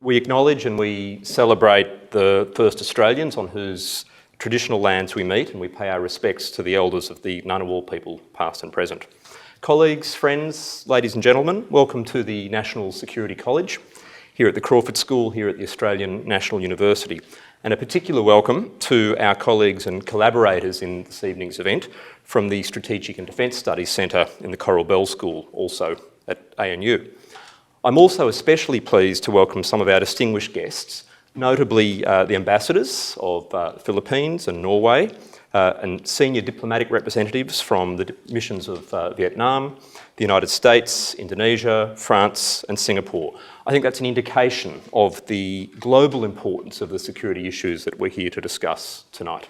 We acknowledge and we celebrate the first Australians on whose traditional lands we meet, and we pay our respects to the elders of the Ngunnawal people, past and present. Colleagues, friends, ladies and gentlemen, welcome to the National Security College here at the Crawford School, here at the Australian National University. And a particular welcome to our colleagues and collaborators in this evening's event from the Strategic and Defence Studies Centre in the Coral Bell School, also at ANU. I'm also especially pleased to welcome some of our distinguished guests, notably the ambassadors of the Philippines and Norway, and senior diplomatic representatives from the missions of Vietnam, the United States, Indonesia, France and Singapore. I think that's an indication of the global importance of the security issues that we're here to discuss tonight.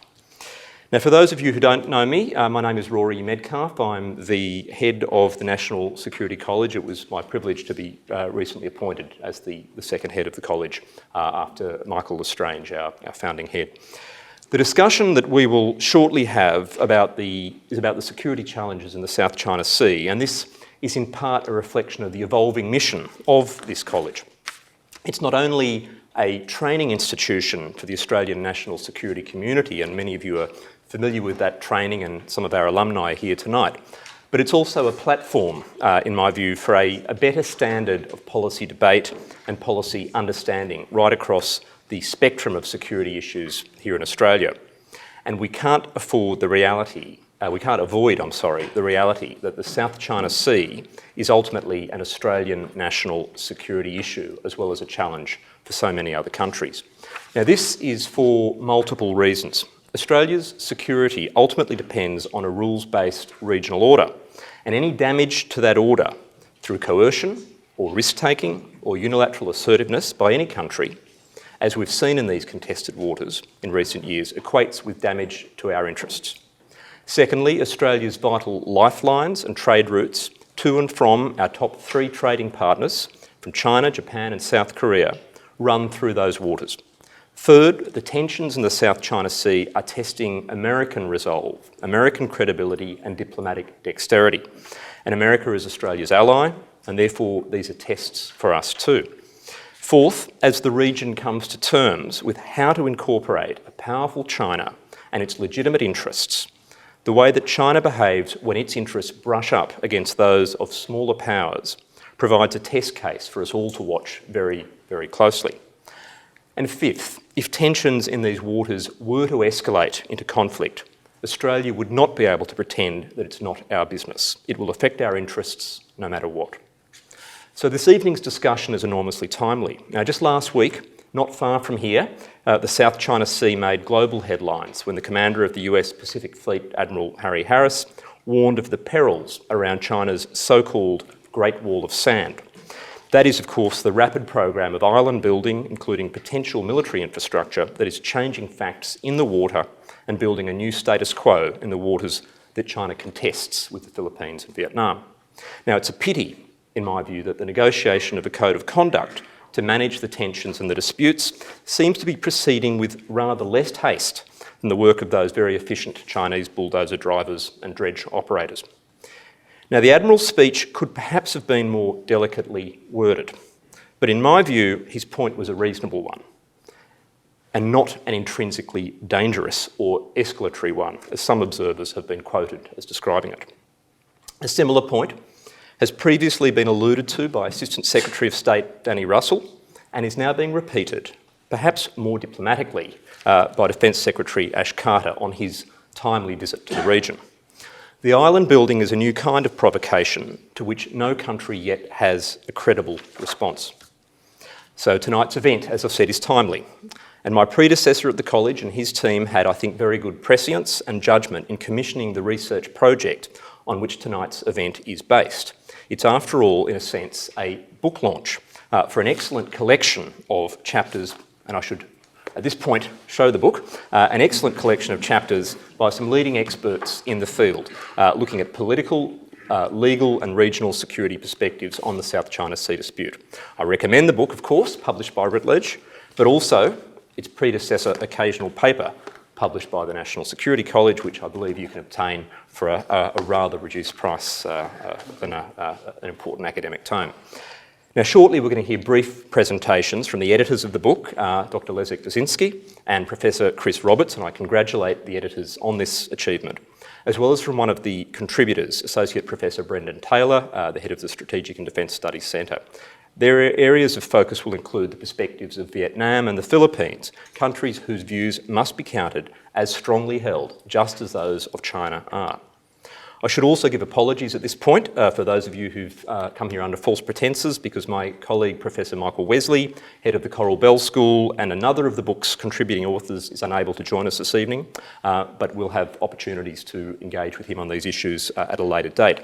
Now, for those of you who don't know me, my name is Rory Medcalf. I'm the head of the National Security College. It was my privilege to be recently appointed as the second head of the college after Michael L'Estrange, our founding head. The discussion that we will shortly have is about the security challenges in the South China Sea, and this is in part a reflection of the evolving mission of this college. It's not only a training institution for the Australian national security community, and many of you are familiar with that training and some of our alumni are here tonight, but it's also a platform, in my view, for a better standard of policy debate and policy understanding right across the spectrum of security issues here in Australia. And we can't avoid the reality that the South China Sea is ultimately an Australian national security issue, as well as a challenge for so many other countries. Now, this is for multiple reasons. Australia's security ultimately depends on a rules-based regional order, and any damage to that order through coercion or risk-taking or unilateral assertiveness by any country, as we've seen in these contested waters in recent years, equates with damage to our interests. Secondly, Australia's vital lifelines and trade routes to and from our top 3 trading partners, from China, Japan and South Korea, run through those waters. Third, the tensions in the South China Sea are testing American resolve, American credibility and diplomatic dexterity. And America is Australia's ally, and therefore these are tests for us too. Fourth, as the region comes to terms with how to incorporate a powerful China and its legitimate interests, the way that China behaves when its interests brush up against those of smaller powers provides a test case for us all to watch very, very closely. And fifth, if tensions in these waters were to escalate into conflict, Australia would not be able to pretend that it's not our business. It will affect our interests no matter what. So this evening's discussion is enormously timely. Now, just last week, not far from here, the South China Sea made global headlines when the commander of the US Pacific Fleet, Admiral Harry Harris, warned of the perils around China's so-called Great Wall of Sand. That is, of course, the rapid program of island building, including potential military infrastructure that is changing facts in the water and building a new status quo in the waters that China contests with the Philippines and Vietnam. Now, it's a pity, in my view, that the negotiation of a code of conduct to manage the tensions and the disputes seems to be proceeding with rather less haste than the work of those very efficient Chinese bulldozer drivers and dredge operators. Now, the Admiral's speech could perhaps have been more delicately worded, but in my view, his point was a reasonable one and not an intrinsically dangerous or escalatory one, as some observers have been quoted as describing it. A similar point has previously been alluded to by Assistant Secretary of State Danny Russell and is now being repeated, perhaps more diplomatically, by Defence Secretary Ash Carter on his timely visit to the region. The island building is a new kind of provocation to which no country yet has a credible response. So tonight's event, as I've said, is timely. And my predecessor at the college and his team had, I think, very good prescience and judgment in commissioning the research project on which tonight's event is based. It's, after all, in a sense, a book launch for an excellent collection of chapters, and I should, at this point, show the book, an excellent collection of chapters by some leading experts in the field, looking at political, legal and regional security perspectives on the South China Sea dispute. I recommend the book, of course, published by Routledge, but also its predecessor occasional paper, published by the National Security College, which I believe you can obtain for a rather reduced price than an important academic tome. Now, shortly we're going to hear brief presentations from the editors of the book, Dr. Leszek Brzezinski and Professor Chris Roberts, and I congratulate the editors on this achievement, as well as from one of the contributors, Associate Professor Brendan Taylor, the head of the Strategic and Defence Studies Centre. Their areas of focus will include the perspectives of Vietnam and the Philippines, countries whose views must be counted as strongly held, just as those of China are. I should also give apologies at this point for those of you who've come here under false pretences, because my colleague Professor Michael Wesley, head of the Coral Bell School, and another of the book's contributing authors is unable to join us this evening, but we'll have opportunities to engage with him on these issues at a later date.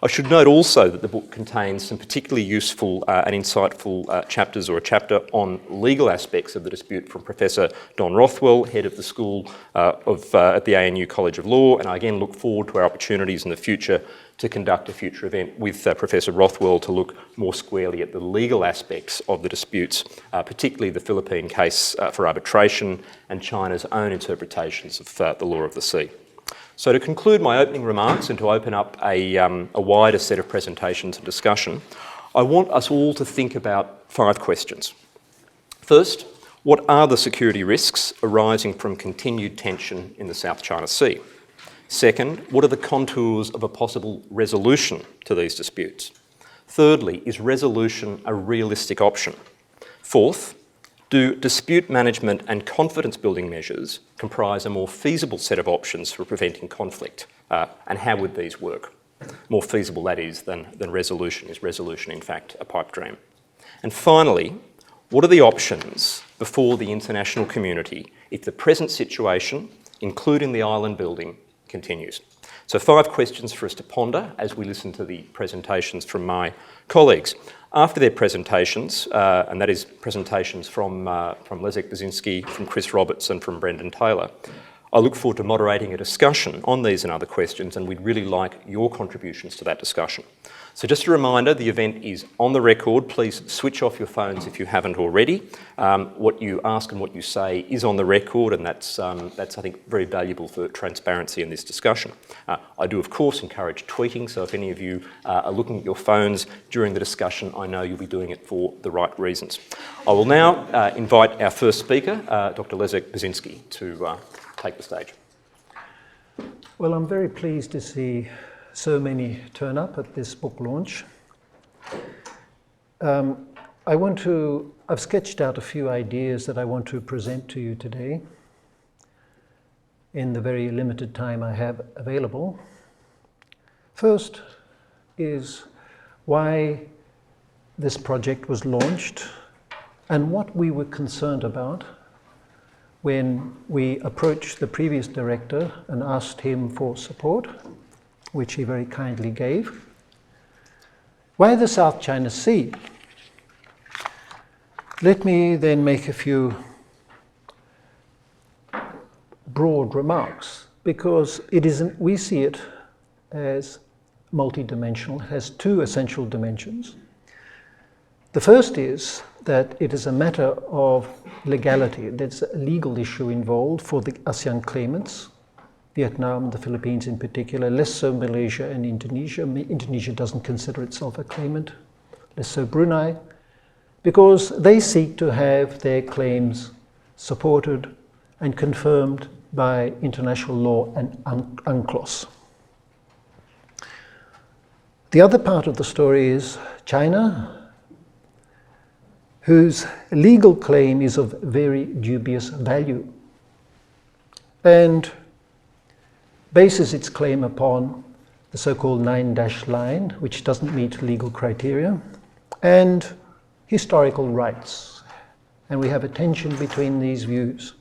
I should note also that the book contains some particularly useful and insightful chapters, or a chapter on legal aspects of the dispute from Professor Don Rothwell, head of the school at the ANU College of Law, and I again look forward to our opportunities in the future to conduct a future event with Professor Rothwell to look more squarely at the legal aspects of the disputes, particularly the Philippine case for arbitration and China's own interpretations of the law of the sea. So to conclude my opening remarks and to open up a wider set of presentations and discussion, I want us all to think about 5 questions. First, what are the security risks arising from continued tension in the South China Sea? Second, what are the contours of a possible resolution to these disputes? Thirdly, is resolution a realistic option? Fourth, do dispute management and confidence building measures comprise a more feasible set of options for preventing conflict? And how would these work? More feasible, that is, than resolution. Is resolution, in fact, a pipe dream? And finally, what are the options before the international community if the present situation, including the island building, continues? So 5 questions for us to ponder as we listen to the presentations from my colleagues. After their presentations, and that is presentations from Leszek Brzezinski, from Chris Roberts and from Brendan Taylor, I look forward to moderating a discussion on these and other questions, and we'd really like your contributions to that discussion. So just a reminder, the event is on the record. Please switch off your phones if you haven't already. What you ask and what you say is on the record, and that's I think, very valuable for transparency in this discussion. I do, of course, encourage tweeting, so if any of you are looking at your phones during the discussion, I know you'll be doing it for the right reasons. I will now invite our first speaker, Dr. Leszek Brzezinski, to take the stage. Well, I'm very pleased to see so many turn up at this book launch. I've sketched out a few ideas that I want to present to you today in the very limited time I have available. First is why this project was launched and what we were concerned about when we approached the previous director and asked him for support, which he very kindly gave. Why the South China Sea? Let me then make a few broad remarks, because we see it as multidimensional. It has 2 essential dimensions. The first is that it is a matter of legality. There's a legal issue involved for the ASEAN claimants, Vietnam, the Philippines in particular, less so Malaysia and Indonesia. Indonesia doesn't consider itself a claimant, less so Brunei, because they seek to have their claims supported and confirmed by international law and UNCLOS. The other part of the story is China, whose legal claim is of very dubious value and bases its claim upon the so-called 9-dash line, which doesn't meet legal criteria, and historical rights. And we have a tension between these views.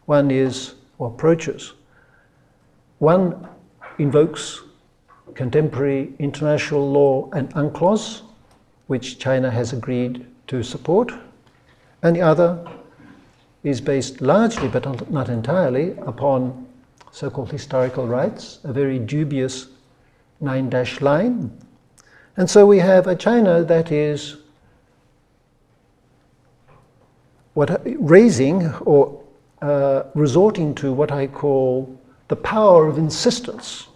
One is, or approaches, one invokes contemporary international law and UNCLOS, which China has agreed to support, and the other is based largely, but not entirely, upon so-called historical rights, a very dubious 9-dash line. And so we have a China that is raising or resorting to what I call the power of insistence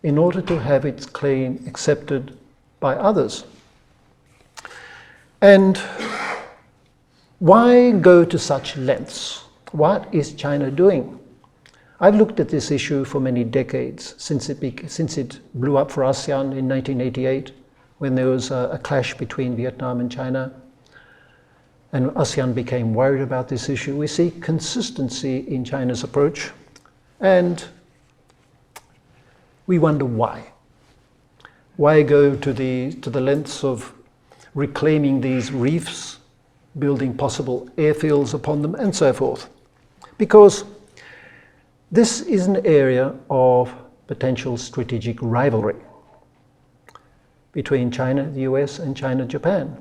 in order to have its claim accepted by others. And why go to such lengths? What is China doing? I've looked at this issue for many decades, since it blew up for ASEAN in 1988, when there was a clash between Vietnam and China, and ASEAN became worried about this issue. We see consistency in China's approach, and we wonder why. Why go to the lengths of reclaiming these reefs, building possible airfields upon them, and so forth? Because this is an area of potential strategic rivalry between China, the US, and China, Japan.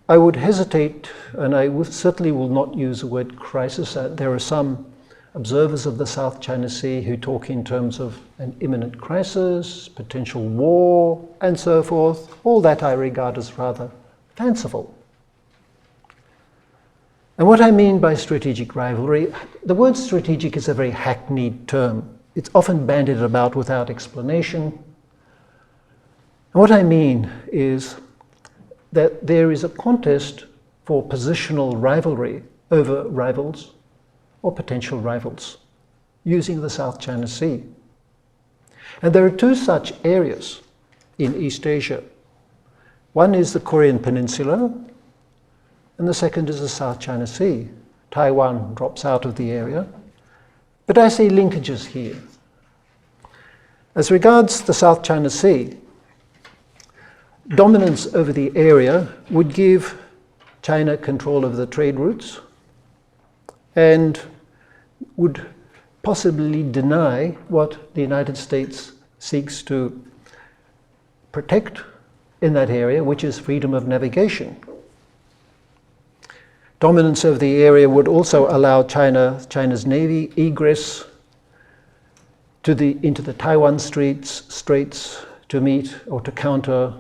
I would hesitate, and certainly will not use the word crisis. There are some observers of the South China Sea who talk in terms of an imminent crisis, potential war, and so forth. All that I regard as rather fanciful. And what I mean by strategic rivalry, the word strategic is a very hackneyed term. It's often bandied about without explanation. And what I mean is that there is a contest for positional rivalry over rivals or potential rivals using the South China Sea. And there are two such areas in East Asia. One is the Korean Peninsula, and the second is the South China Sea. Taiwan drops out of the area, but I see linkages here. As regards the South China Sea, dominance over the area would give China control of the trade routes and would possibly deny what the United States seeks to protect in that area, which is freedom of navigation. Dominance over the area would also allow China's Navy egress into the Taiwan Straits to meet or to counter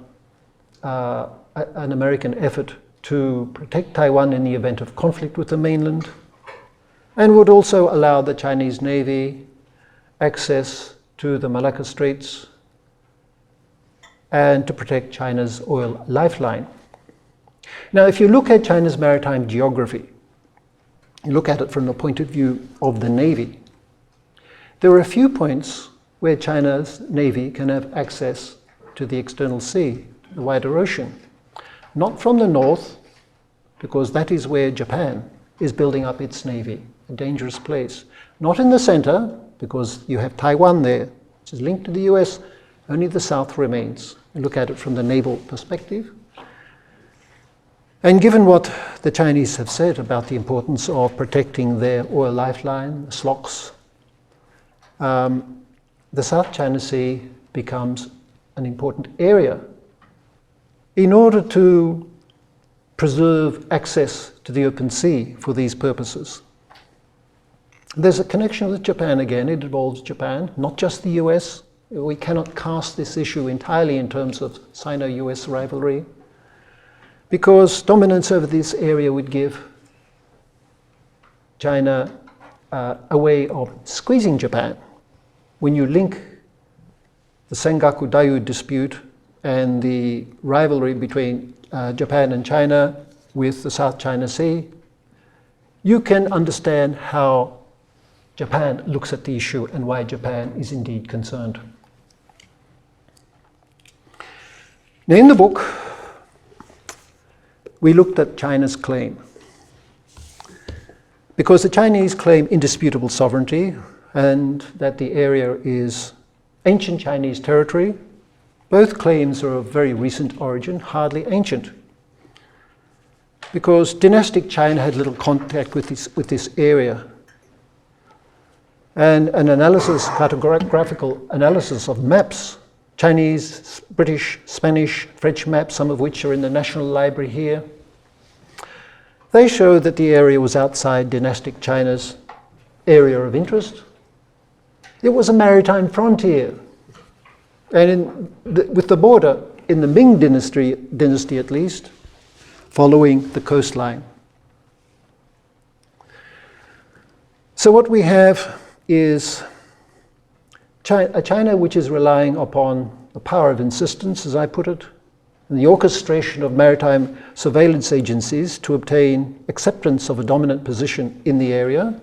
an American effort to protect Taiwan in the event of conflict with the mainland, and would also allow the Chinese Navy access to the Malacca Straits and to protect China's oil lifeline. Now, if you look at China's maritime geography, you look at it from the point of view of the Navy, there are a few points where China's Navy can have access to the external sea, the wider ocean. Not from the north, because that is where Japan is building up its Navy, a dangerous place. Not in the center, because you have Taiwan there, which is linked to the US, only the south remains. You look at it from the naval perspective. And given what the Chinese have said about the importance of protecting their oil lifeline, the SLOCs, the South China Sea becomes an important area in order to preserve access to the open sea for these purposes. There's a connection with Japan again. It involves Japan, not just the US. We cannot cast this issue entirely in terms of Sino-US rivalry, because dominance over this area would give China a way of squeezing Japan. When you link the Sengaku Dayu dispute and the rivalry between Japan and China with the South China Sea, you can understand how Japan looks at the issue and why Japan is indeed concerned. Now, in the book, we looked at China's claim, because the Chinese claim indisputable sovereignty and that the area is ancient Chinese territory. Both claims are of very recent origin, hardly ancient, because dynastic China had little contact with this area. And an analysis, cartographical analysis of maps, Chinese, British, Spanish, French maps, some of which are in the National Library here, they show that the area was outside dynastic China's area of interest. It was a maritime frontier. And with the border, in the Ming dynasty at least, following the coastline. So what we have is a China which is relying upon the power of insistence, as I put it, and the orchestration of maritime surveillance agencies to obtain acceptance of a dominant position in the area,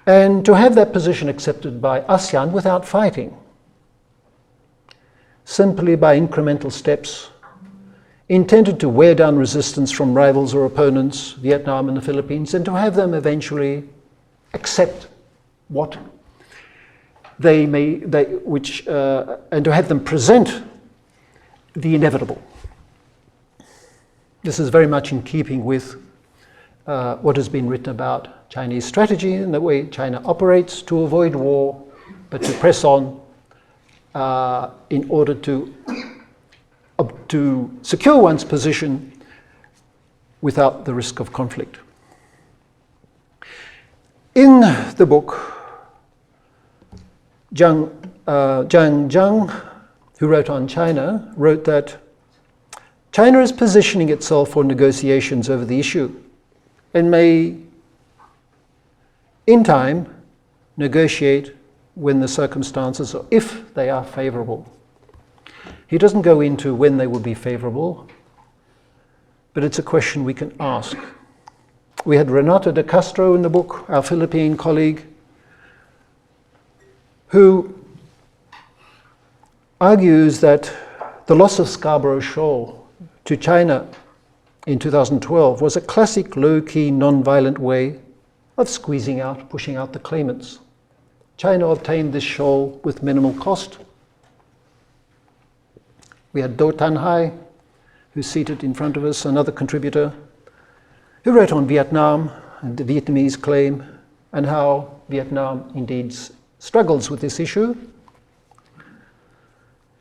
and to have that position accepted by ASEAN without fighting, simply by incremental steps intended to wear down resistance from rivals or opponents, Vietnam and the Philippines, and to have them eventually accept what they may, and to have them present the inevitable. This is very much in keeping with what has been written about Chinese strategy and the way China operates to avoid war, but to press on in order to secure one's position without the risk of conflict. In the book, Zhang Zhang, who wrote on China, wrote that China is positioning itself for negotiations over the issue and may, in time, negotiate when the circumstances, or if they are favorable. He doesn't go into when they will be favorable, but it's a question we can ask. We had Renato de Castro in the book, our Philippine colleague, who argues that the loss of Scarborough Shoal to China in 2012 was a classic low-key, non-violent way of squeezing out, pushing out the claimants. China obtained this shoal with minimal cost. We had Do Tan Hai, who's seated in front of us, another contributor, who wrote on Vietnam and the Vietnamese claim and how Vietnam indeed struggles with this issue.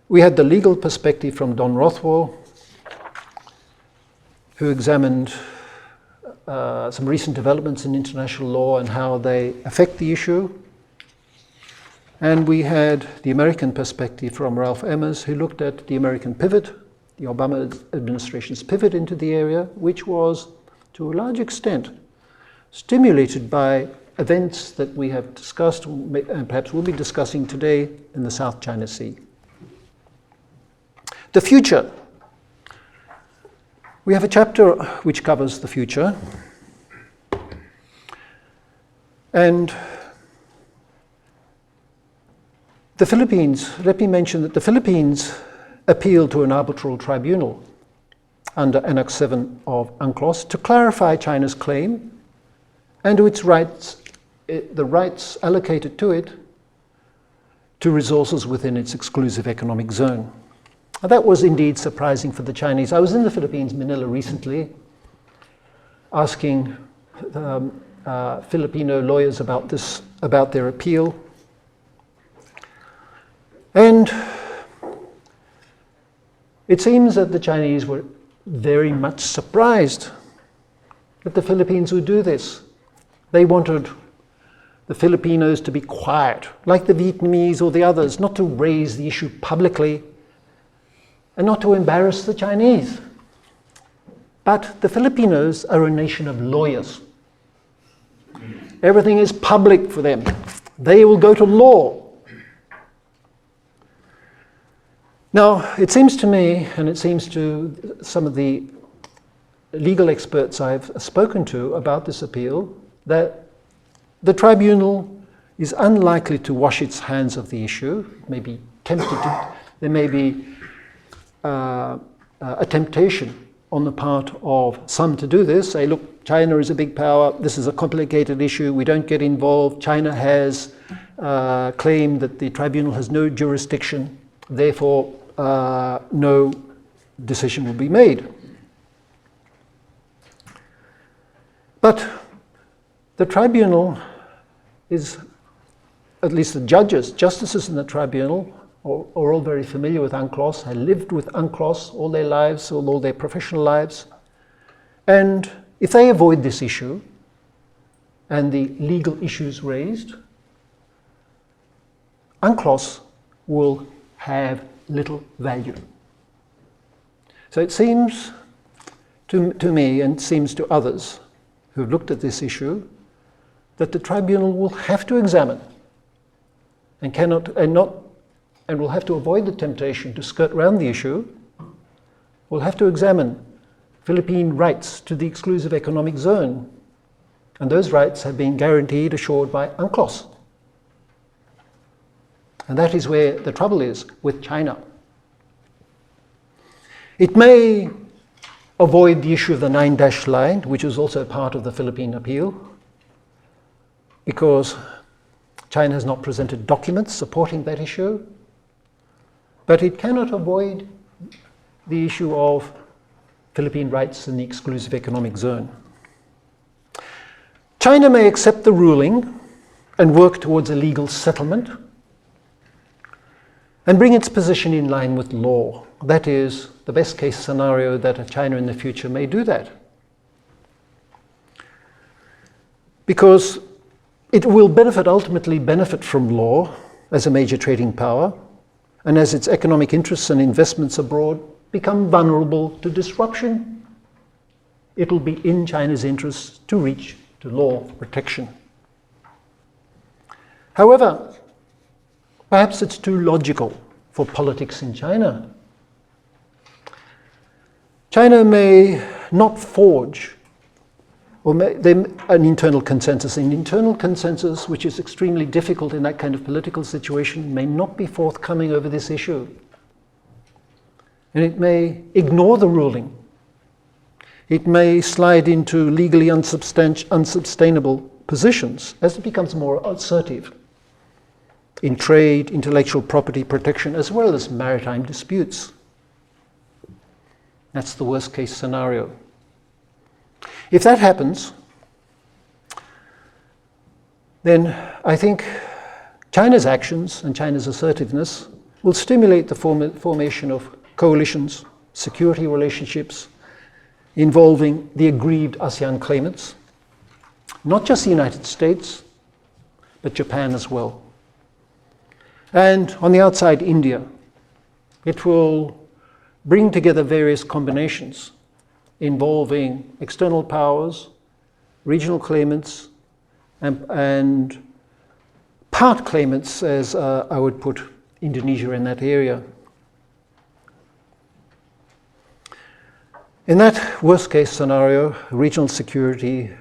We had the legal perspective from Don Rothwell, who examined some recent developments in international law and how they affect the issue. And we had the American perspective from Ralph Emmers, who looked at the American pivot, the Obama administration's pivot into the area, which was, to a large extent, stimulated by events that we have discussed, and perhaps we'll be discussing today, in the South China Sea. The future. We have a chapter which covers the future. And the Philippines, let me mention that the Philippines appealed to an arbitral tribunal under Annex 7 of UNCLOS to clarify China's claim and to its rights, the rights allocated to it to resources within its exclusive economic zone. Now, that was indeed surprising for the Chinese. I was in the Philippines, Manila, recently, asking Filipino lawyers about this, about their appeal. And it seems that the Chinese were very much surprised that the Philippines would do this. They wanted the Filipinos to be quiet, like the Vietnamese or the others, not to raise the issue publicly and not to embarrass the Chinese. But the Filipinos are a nation of lawyers. Everything is public for them. They will go to law. Now, it seems to me, and it seems to some of the legal experts I've spoken to about this appeal, that the tribunal is unlikely to wash its hands of the issue. It may be tempted to, there may be a temptation on the part of some to do this, say, look, China is a big power, this is a complicated issue, we don't get involved, China has claimed that the tribunal has no jurisdiction, therefore no decision will be made. But the tribunal is, at least the judges, justices in the tribunal, are all very familiar with UNCLOS, have lived with UNCLOS all their lives, all their professional lives. And if they avoid this issue and the legal issues raised, UNCLOS will have little value. So it seems to me, and seems to others who've looked at this issue, that the tribunal will have to examine and and will have to avoid the temptation to skirt around the issue, will have to examine Philippine rights to the exclusive economic zone. And those rights have been guaranteed, assured by UNCLOS. And that is where the trouble is with China. It may avoid the issue of the 9-dash line, which is also part of the Philippine appeal, because China has not presented documents supporting that issue. But it cannot avoid the issue of Philippine rights in the exclusive economic zone. China may accept the ruling and work towards a legal settlement and bring its position in line with law. That is the best case scenario that China in the future may do that. Because it will ultimately benefit from law as a major trading power, and as its economic interests and investments abroad become vulnerable to disruption, it will be in China's interests to reach to law protection. However, perhaps it's too logical for politics in China. China may not forge an internal consensus which is extremely difficult in that kind of political situation, may not be forthcoming over this issue. And it may ignore the ruling. It may slide into legally unsustainable positions as it becomes more assertive in trade, intellectual property protection, as well as maritime disputes. That's the worst case scenario. If that happens, then I think China's actions and China's assertiveness will stimulate the formation of coalitions, security relationships involving the aggrieved ASEAN claimants, not just the United States, but Japan as well. And on the outside, India. It will bring together various combinations involving external powers, regional claimants, and part claimants, as I would put Indonesia in that area. In that worst case scenario, regional security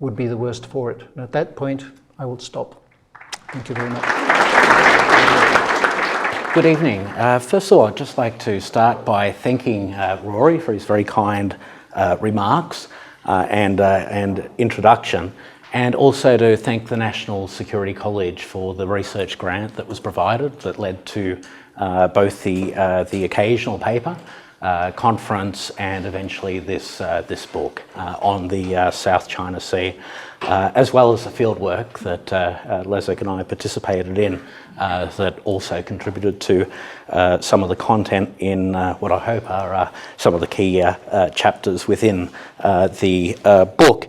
would be the worst for it. And at that point, I will stop. Thank you very much. Good evening. First of all, I'd just like to start by thanking Rory for his very kind remarks and introduction, and also to thank the National Security College for the research grant that was provided that led to both the occasional paper, conference, and eventually this book on the South China Sea, as well as the field work that Lesek and I participated in that also contributed to some of the content in what I hope are some of the key chapters within the book.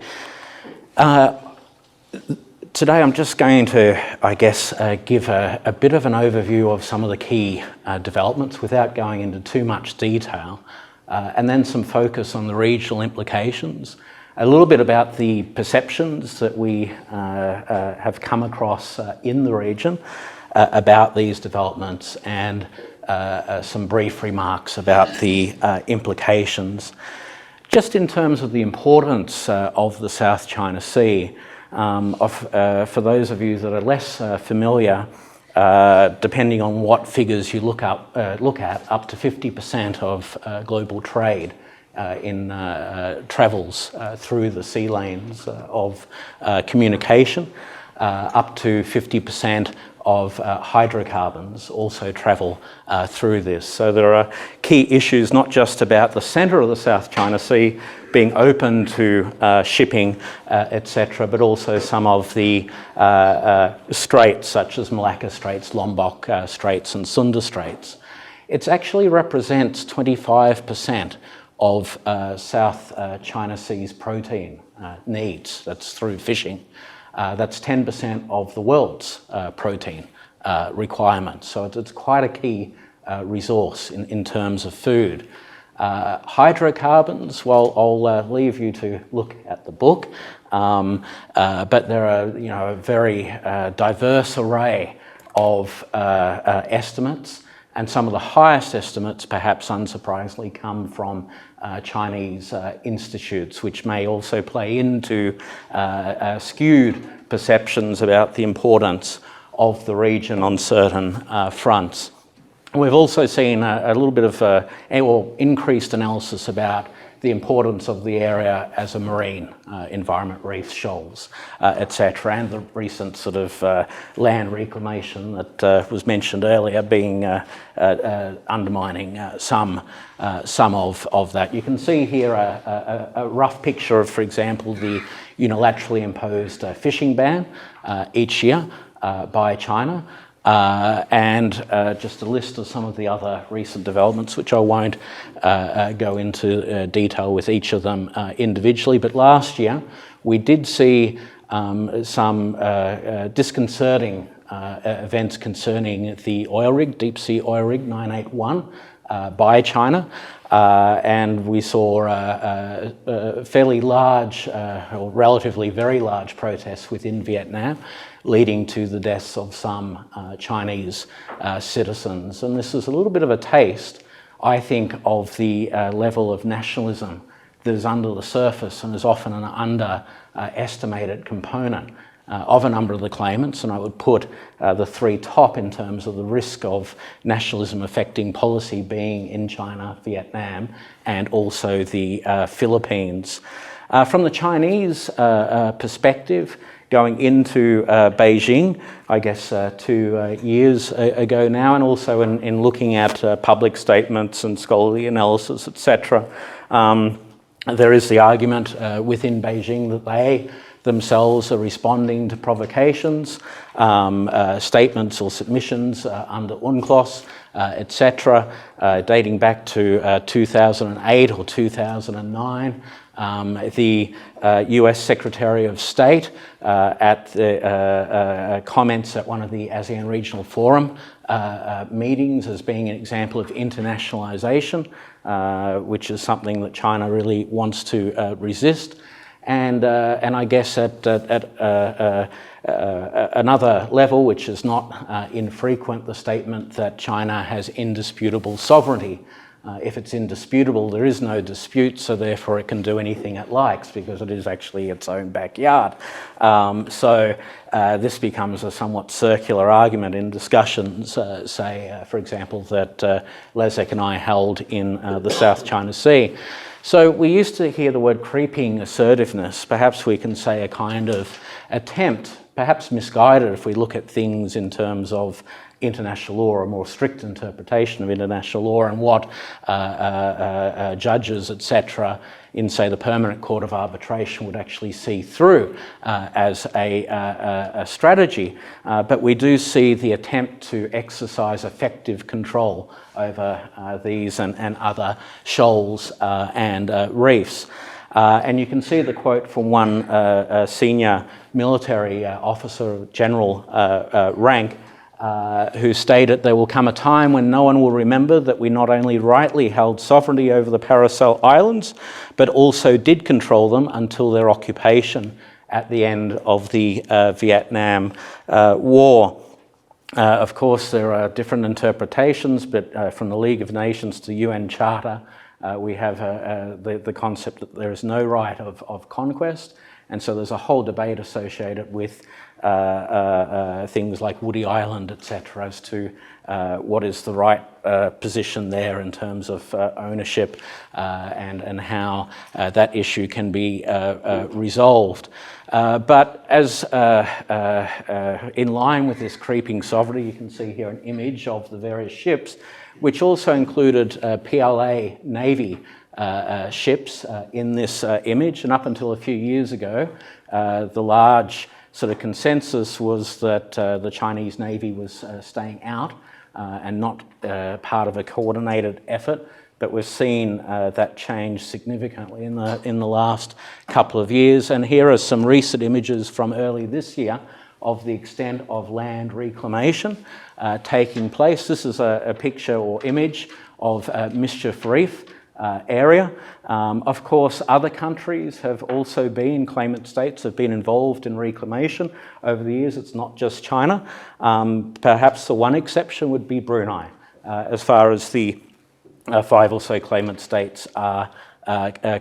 Today I'm just going to, I guess, give a bit of an overview of some of the key developments without going into too much detail, and then some focus on the regional implications, a little bit about the perceptions that we have come across in the region about these developments, and some brief remarks about the implications. Just in terms of the importance of the South China Sea, for those of you that are less familiar, depending on what figures you look at, up to 50% of global trade travels through the sea lanes of communication. Up to 50% of hydrocarbons also travel through this. So there are key issues, not just about the centre of the South China Sea being open to shipping, etc., but also some of the straits, such as Malacca Straits, Lombok Straits, and Sunda Straits. It actually represents 25% of South China Sea's protein needs. That's through fishing. That's 10% of the world's protein requirements. So it's quite a key resource in terms of food. Hydrocarbons, well, I'll leave you to look at the book, but there are a very diverse array of estimates, and some of the highest estimates, perhaps unsurprisingly, come from Chinese institutes, which may also play into skewed perceptions about the importance of the region on certain fronts. We've also seen a little bit of increased analysis about the importance of the area as a marine environment, reefs, shoals, etc., and the recent sort of land reclamation that was mentioned earlier being undermining some of that. You can see here a rough picture of, for example, the unilaterally imposed fishing ban each year by China. And just a list of some of the other recent developments, which I won't go into detail with each of them individually. But last year, we did see some disconcerting events concerning the oil rig, deep sea oil rig 981 by China. And we saw fairly large, or relatively very large protests within Vietnam, leading to the deaths of some Chinese citizens. And this is a little bit of a taste, I think, of the level of nationalism that is under the surface and is often an underestimated component of a number of the claimants. And I would put the three top in terms of the risk of nationalism affecting policy being in China, Vietnam, and also the Philippines. From the Chinese perspective, going into Beijing, I guess 2 years ago now, and also in looking at public statements and scholarly analysis, etc. There is the argument within Beijing that they themselves are responding to provocations, statements or submissions under UNCLOS, etc., dating back to 2008 or 2009. The US Secretary of State at the comments at one of the ASEAN Regional Forum meetings as being an example of internationalization, which is something that China really wants to resist. And I guess at another level, which is not infrequent, the statement that China has indisputable sovereignty. If it's indisputable, there is no dispute, so therefore it can do anything it likes because it is actually its own backyard. So this becomes a somewhat circular argument in discussions, say, for example, that Leszek and I held in the South China Sea. So we used to hear the word creeping assertiveness. Perhaps we can say a kind of attempt, perhaps misguided if we look at things in terms of international law, a more strict interpretation of international law, and what judges, etc., in, say, the Permanent Court of Arbitration would actually see through as a strategy. But we do see the attempt to exercise effective control over these and other shoals and reefs. And you can see the quote from one senior military officer of general rank, who stated, "There will come a time when no one will remember that we not only rightly held sovereignty over the Paracel Islands, but also did control them until their occupation at the end of the Vietnam War." Of course, there are different interpretations, but from the League of Nations to UN Charter, we have the concept that there is no right of conquest, and so there's a whole debate associated with things like Woody Island, etc., as to what is the right position there in terms of ownership and how that issue can be resolved. But as in line with this creeping sovereignty, you can see here an image of the various ships, which also included PLA Navy ships in this image. And up until a few years ago, the large sort of consensus was that the Chinese Navy was staying out and not part of a coordinated effort. But we've seen that change significantly in the last couple of years. And here are some recent images from early this year of the extent of land reclamation taking place. This is a picture or image of Mischief Reef area. Of course, other countries have also been, claimant states have been involved in reclamation over the years. It's not just China. Perhaps the one exception would be Brunei, as far as the 5 or so claimant states are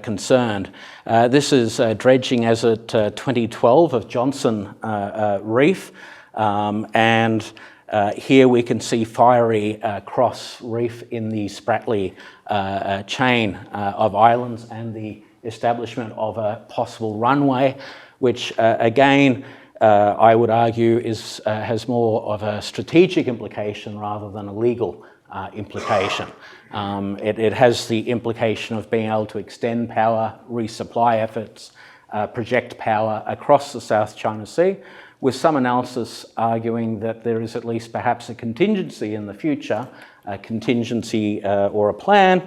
concerned. This is dredging as at 2012 of Johnson Reef, and here we can see fiery cross reef in the Spratly chain of islands and the establishment of a possible runway, which again I would argue has more of a strategic implication rather than a legal implication. It has the implication of being able to extend power, resupply efforts, project power across the South China Sea, with some analysis arguing that there is at least perhaps a contingency in the future, a contingency or a plan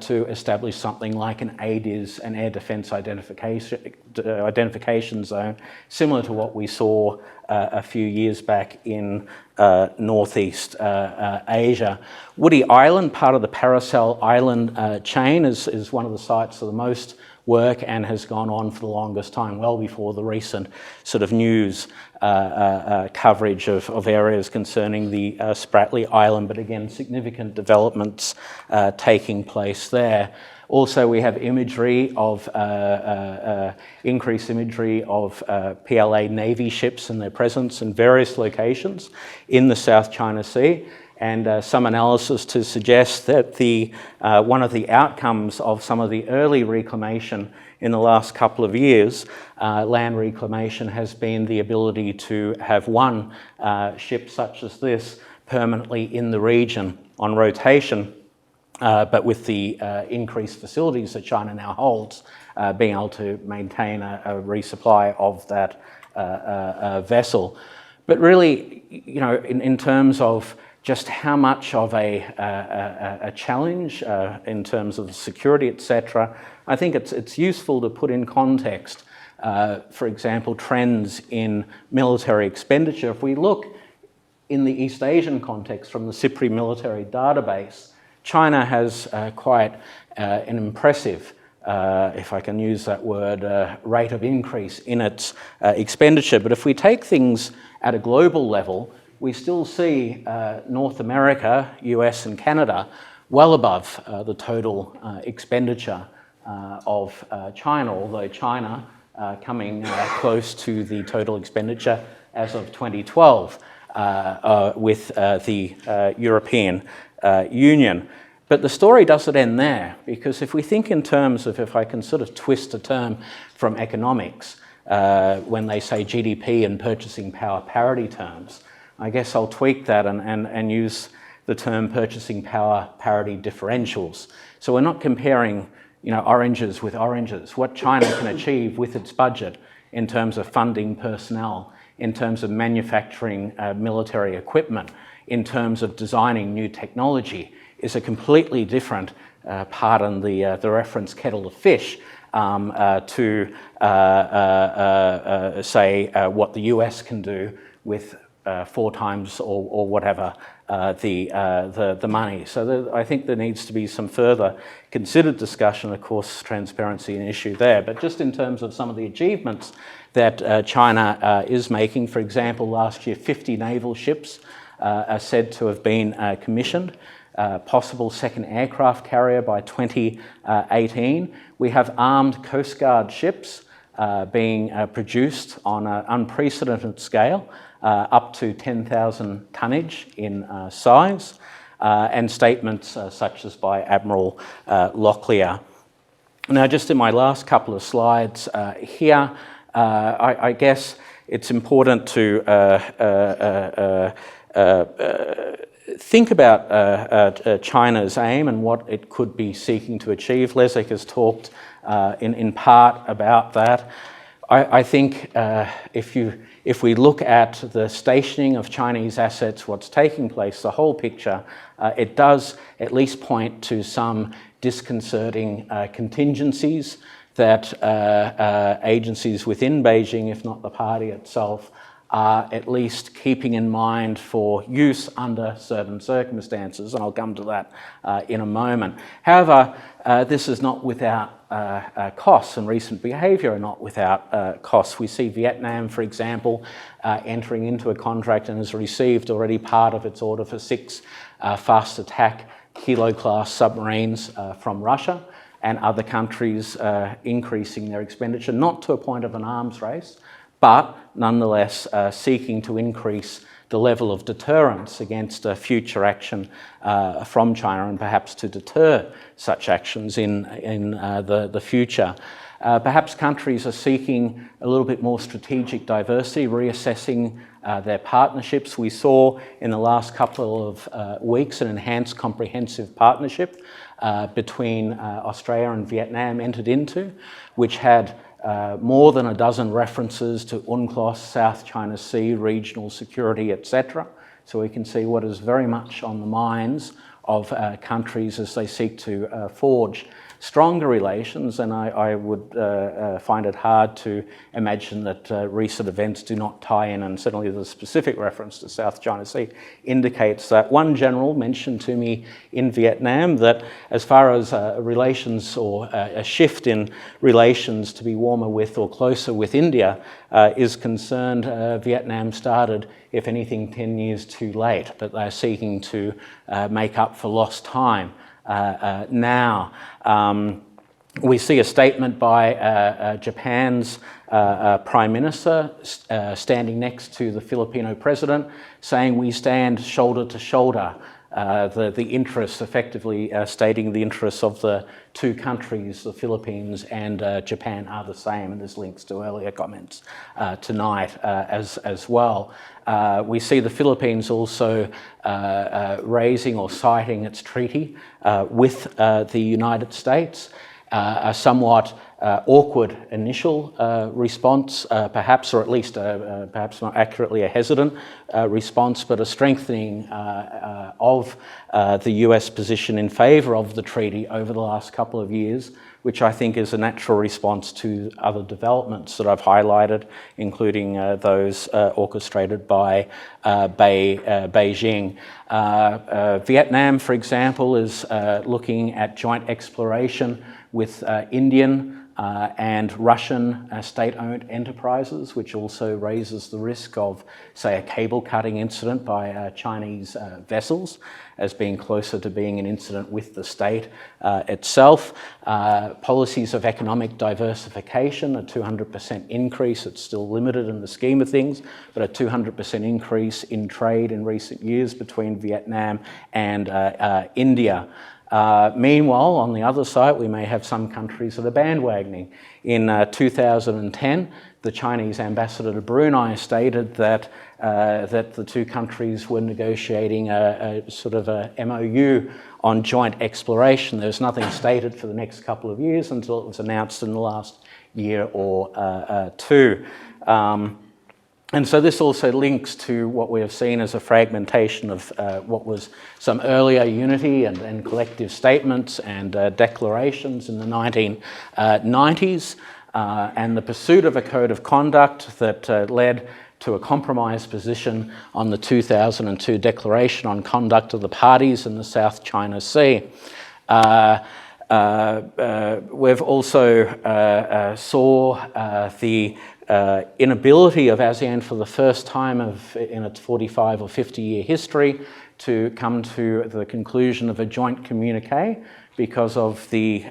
to establish something like an ADIZ, an Air Defence Identification Zone, similar to what we saw a few years back in Northeast Asia. Woody Island, part of the Paracel Island chain, is one of the sites of the most work and has gone on for the longest time, well before the recent sort of news coverage of areas concerning the Spratly Island, but again, significant developments taking place there. Also, we have imagery of, increased imagery of PLA Navy ships and their presence in various locations in the South China Sea, and some analysis to suggest that one of the outcomes of some of the early reclamation in the last couple of years, land reclamation, has been the ability to have one ship such as this permanently in the region on rotation, but with the increased facilities that China now holds, being able to maintain a resupply of that vessel. But really, you know, in terms of just how much of a challenge in terms of security, etc., I think it's useful to put in context, for example, trends in military expenditure. If we look in the East Asian context from the CIPRI military database, China has quite an impressive, if I can use that word, rate of increase in its expenditure. But if we take things at a global level, we still see North America, US and Canada, well above the total expenditure of China, although China coming close to the total expenditure as of 2012 with the European Union. But the story doesn't end there, because if we think in terms of, if I can sort of twist a term from economics, when they say GDP and purchasing power parity terms, I guess I'll tweak that and use the term purchasing power parity differentials. So we're not comparing, you know, oranges with oranges. What China can achieve with its budget in terms of funding personnel, in terms of manufacturing military equipment, in terms of designing new technology, is a completely different, pardon the reference, kettle of fish to say what the US can do with 4 times or whatever the money. So I think there needs to be some further considered discussion. Of course, transparency an issue there, but just in terms of some of the achievements that China is making. For example, last year 50 naval ships are said to have been commissioned. Possible second aircraft carrier by 2018. We have armed Coast Guard ships being produced on an unprecedented scale, up to 10,000 tonnage in size, and statements such as by Admiral Locklear. Now, just in my last couple of slides here, I guess it's important to think about China's aim and what it could be seeking to achieve. Leszek has talked in part about that. I think if we look at the stationing of Chinese assets, what's taking place, the whole picture, it does at least point to some disconcerting contingencies that agencies within Beijing, if not the party itself, are at least keeping in mind for use under certain circumstances, and I'll come to that in a moment. However, this is not without costs, and recent behaviour are not without costs. We see Vietnam, for example, entering into a contract and has received already part of its order for 6 fast attack Kilo-class submarines from Russia, and other countries increasing their expenditure, not to a point of an arms race, but nonetheless seeking to increase the level of deterrence against future action from China, and perhaps to deter such actions in the future. Perhaps countries are seeking a little bit more strategic diversity, reassessing their partnerships. We saw in the last couple of weeks an enhanced comprehensive partnership between Australia and Vietnam entered into, which had more than a dozen references to UNCLOS, South China Sea, regional security, etc. So we can see what is very much on the minds of countries as they seek to forge stronger relations, and I would find it hard to imagine that recent events do not tie in, and certainly the specific reference to South China Sea indicates that. One general mentioned to me in Vietnam that as far as relations or a shift in relations to be warmer with or closer with India is concerned, Vietnam started, if anything, 10 years too late, but they're seeking to make up for lost time. Now, we see a statement by Japan's Prime Minister standing next to the Filipino President saying we stand shoulder to shoulder. The interests, effectively stating the interests of the two countries, the Philippines and Japan, are the same, and this links to earlier comments tonight as well. We see the Philippines also raising or citing its treaty with the United States, a somewhat awkward initial response, perhaps, or at least perhaps more accurately a hesitant response, but a strengthening of the US position in favour of the treaty over the last couple of years, which I think is a natural response to other developments that I've highlighted, including those orchestrated by Beijing. Vietnam, for example, is looking at joint exploration with Indian and Russian state-owned enterprises, which also raises the risk of, say, a cable-cutting incident by Chinese vessels as being closer to being an incident with the state itself. Policies of economic diversification, a 200% increase, it's still limited in the scheme of things, but a 200% increase in trade in recent years between Vietnam and India. Meanwhile, on the other side, we may have some countries that are bandwagoning. In 2010, the Chinese ambassador to Brunei stated that the two countries were negotiating a sort of a MOU on joint exploration. There was nothing stated for the next couple of years until it was announced in the last year or two. And so this also links to what we have seen as a fragmentation of what was some earlier unity and collective statements and declarations in the 1990s, and the pursuit of a code of conduct that led to a compromise position on the 2002 Declaration on Conduct of the Parties in the South China Sea. We've also saw the inability of ASEAN for the first time in its 45 or 50-year history to come to the conclusion of a joint communique because of the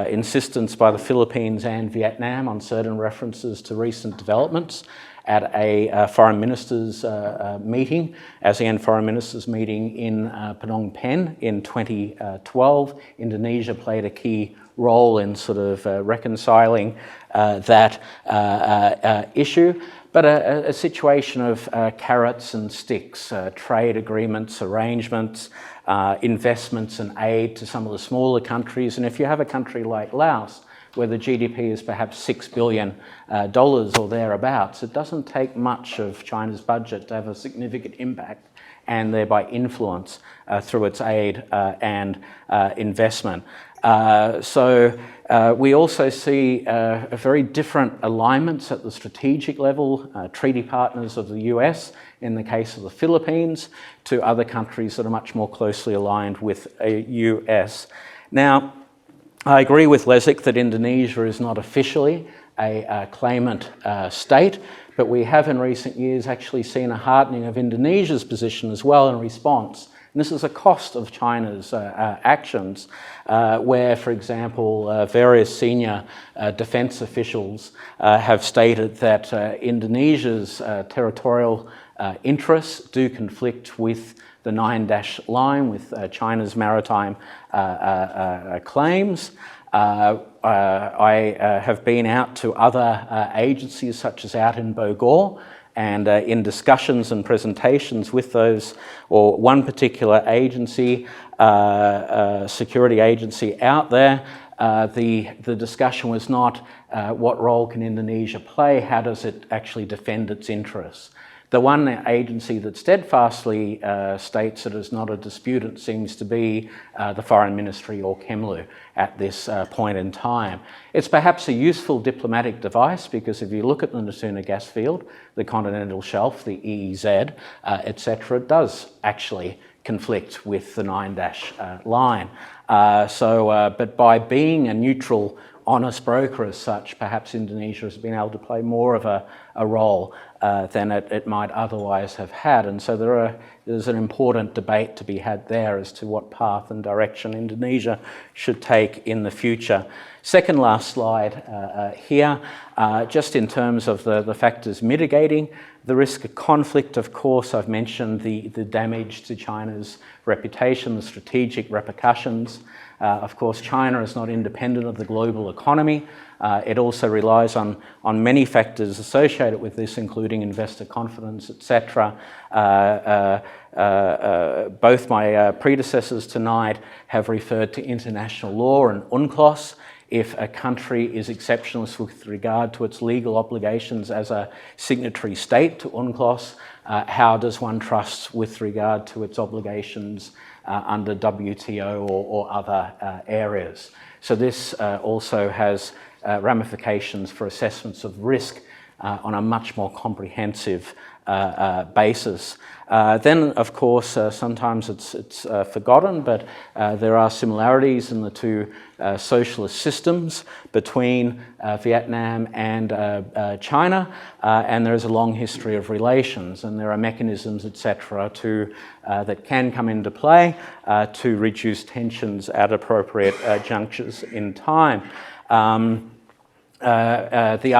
insistence by the Philippines and Vietnam on certain references to recent developments at a foreign ministers meeting, ASEAN foreign ministers meeting in Phnom Penh in 2012. Indonesia played a key role in sort of reconciling that issue, but a situation of carrots and sticks, trade agreements, arrangements, investments and aid to some of the smaller countries. And if you have a country like Laos, where the GDP is perhaps $6 billion or thereabouts, it doesn't take much of China's budget to have a significant impact and thereby influence through its aid and investment. We also see a very different alignments at the strategic level, treaty partners of the US in the case of the Philippines, to other countries that are much more closely aligned with a US. Now, I agree with Leszek that Indonesia is not officially a claimant state, but we have in recent years actually seen a hardening of Indonesia's position as well in response. And this is a cost of China's actions, where, for example, various senior defence officials have stated that Indonesia's territorial interests do conflict with the 9-dash line, with China's maritime claims. I have been out to other agencies, such as out in Bogor, and in discussions and presentations with those, or one particular agency, security agency out there, the discussion was not what role can Indonesia play, how does it actually defend its interests. The one agency that steadfastly states that it's not a disputant seems to be the Foreign Ministry, or Kemlu, at this point in time. It's perhaps a useful diplomatic device, because if you look at the Natuna gas field, the continental shelf, the EEZ, etc., it does actually conflict with the 9-dash line. But by being a neutral, honest broker as such, perhaps Indonesia has been able to play more of a role than it might otherwise have had. And so there's an important debate to be had there as to what path and direction Indonesia should take in the future. Second last slide here, just in terms of the factors mitigating the risk of conflict. Of course, I've mentioned the damage to China's reputation, the strategic repercussions. Of course, China is not independent of the global economy. It also relies on many factors associated with this, including investor confidence, etc. Both my predecessors tonight have referred to international law and UNCLOS. If a country is exceptionless with regard to its legal obligations as a signatory state to UNCLOS, how does one trust with regard to its obligations under WTO or other areas? So this also has ramifications for assessments of risk on a much more comprehensive basis. Then, of course, sometimes it's forgotten, but there are similarities in the two socialist systems between Vietnam and China, and there is a long history of relations, and there are mechanisms, etc., that can come into play to reduce tensions at appropriate junctures in time. The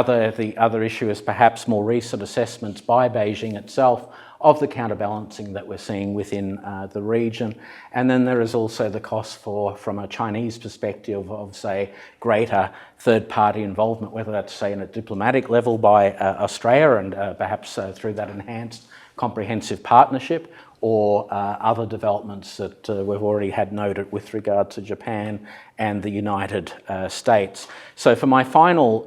other issue is perhaps more recent assessments by Beijing itself of the counterbalancing that we're seeing within the region. And then there is also the cost from a Chinese perspective of, say, greater third-party involvement, whether that's, say, in a diplomatic level by Australia and perhaps through that enhanced comprehensive partnership, or other developments that we've already had noted with regard to Japan and the United States. So for my final,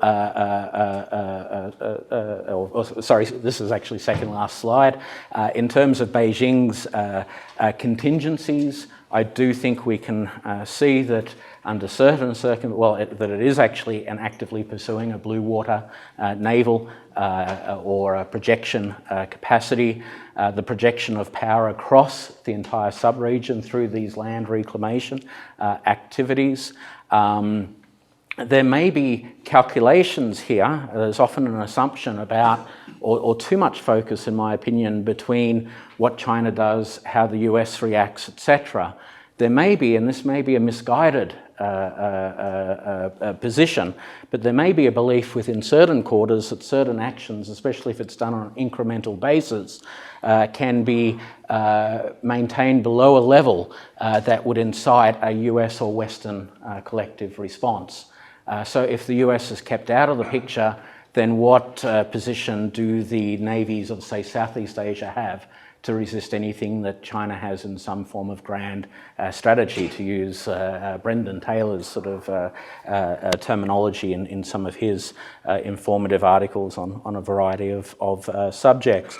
sorry, this is actually second last slide. In terms of Beijing's contingencies, I do think we can see that under certain circumstances, that it is actually actively pursuing a blue water naval or a projection capacity, the projection of power across the entire sub-region through these land reclamation activities. There may be calculations here. There's often an assumption about, or too much focus, in my opinion, between what China does, how the US reacts, etc. There may be, and this may be a misguided position, but there may be a belief within certain quarters that certain actions, especially if it's done on an incremental basis, can be maintained below a level that would incite a US or Western collective response. So if the US is kept out of the picture, then what position do the navies of, say, Southeast Asia have to resist anything that China has in some form of grand strategy, to use Brendan Taylor's sort of terminology in some of his informative articles on a variety of subjects.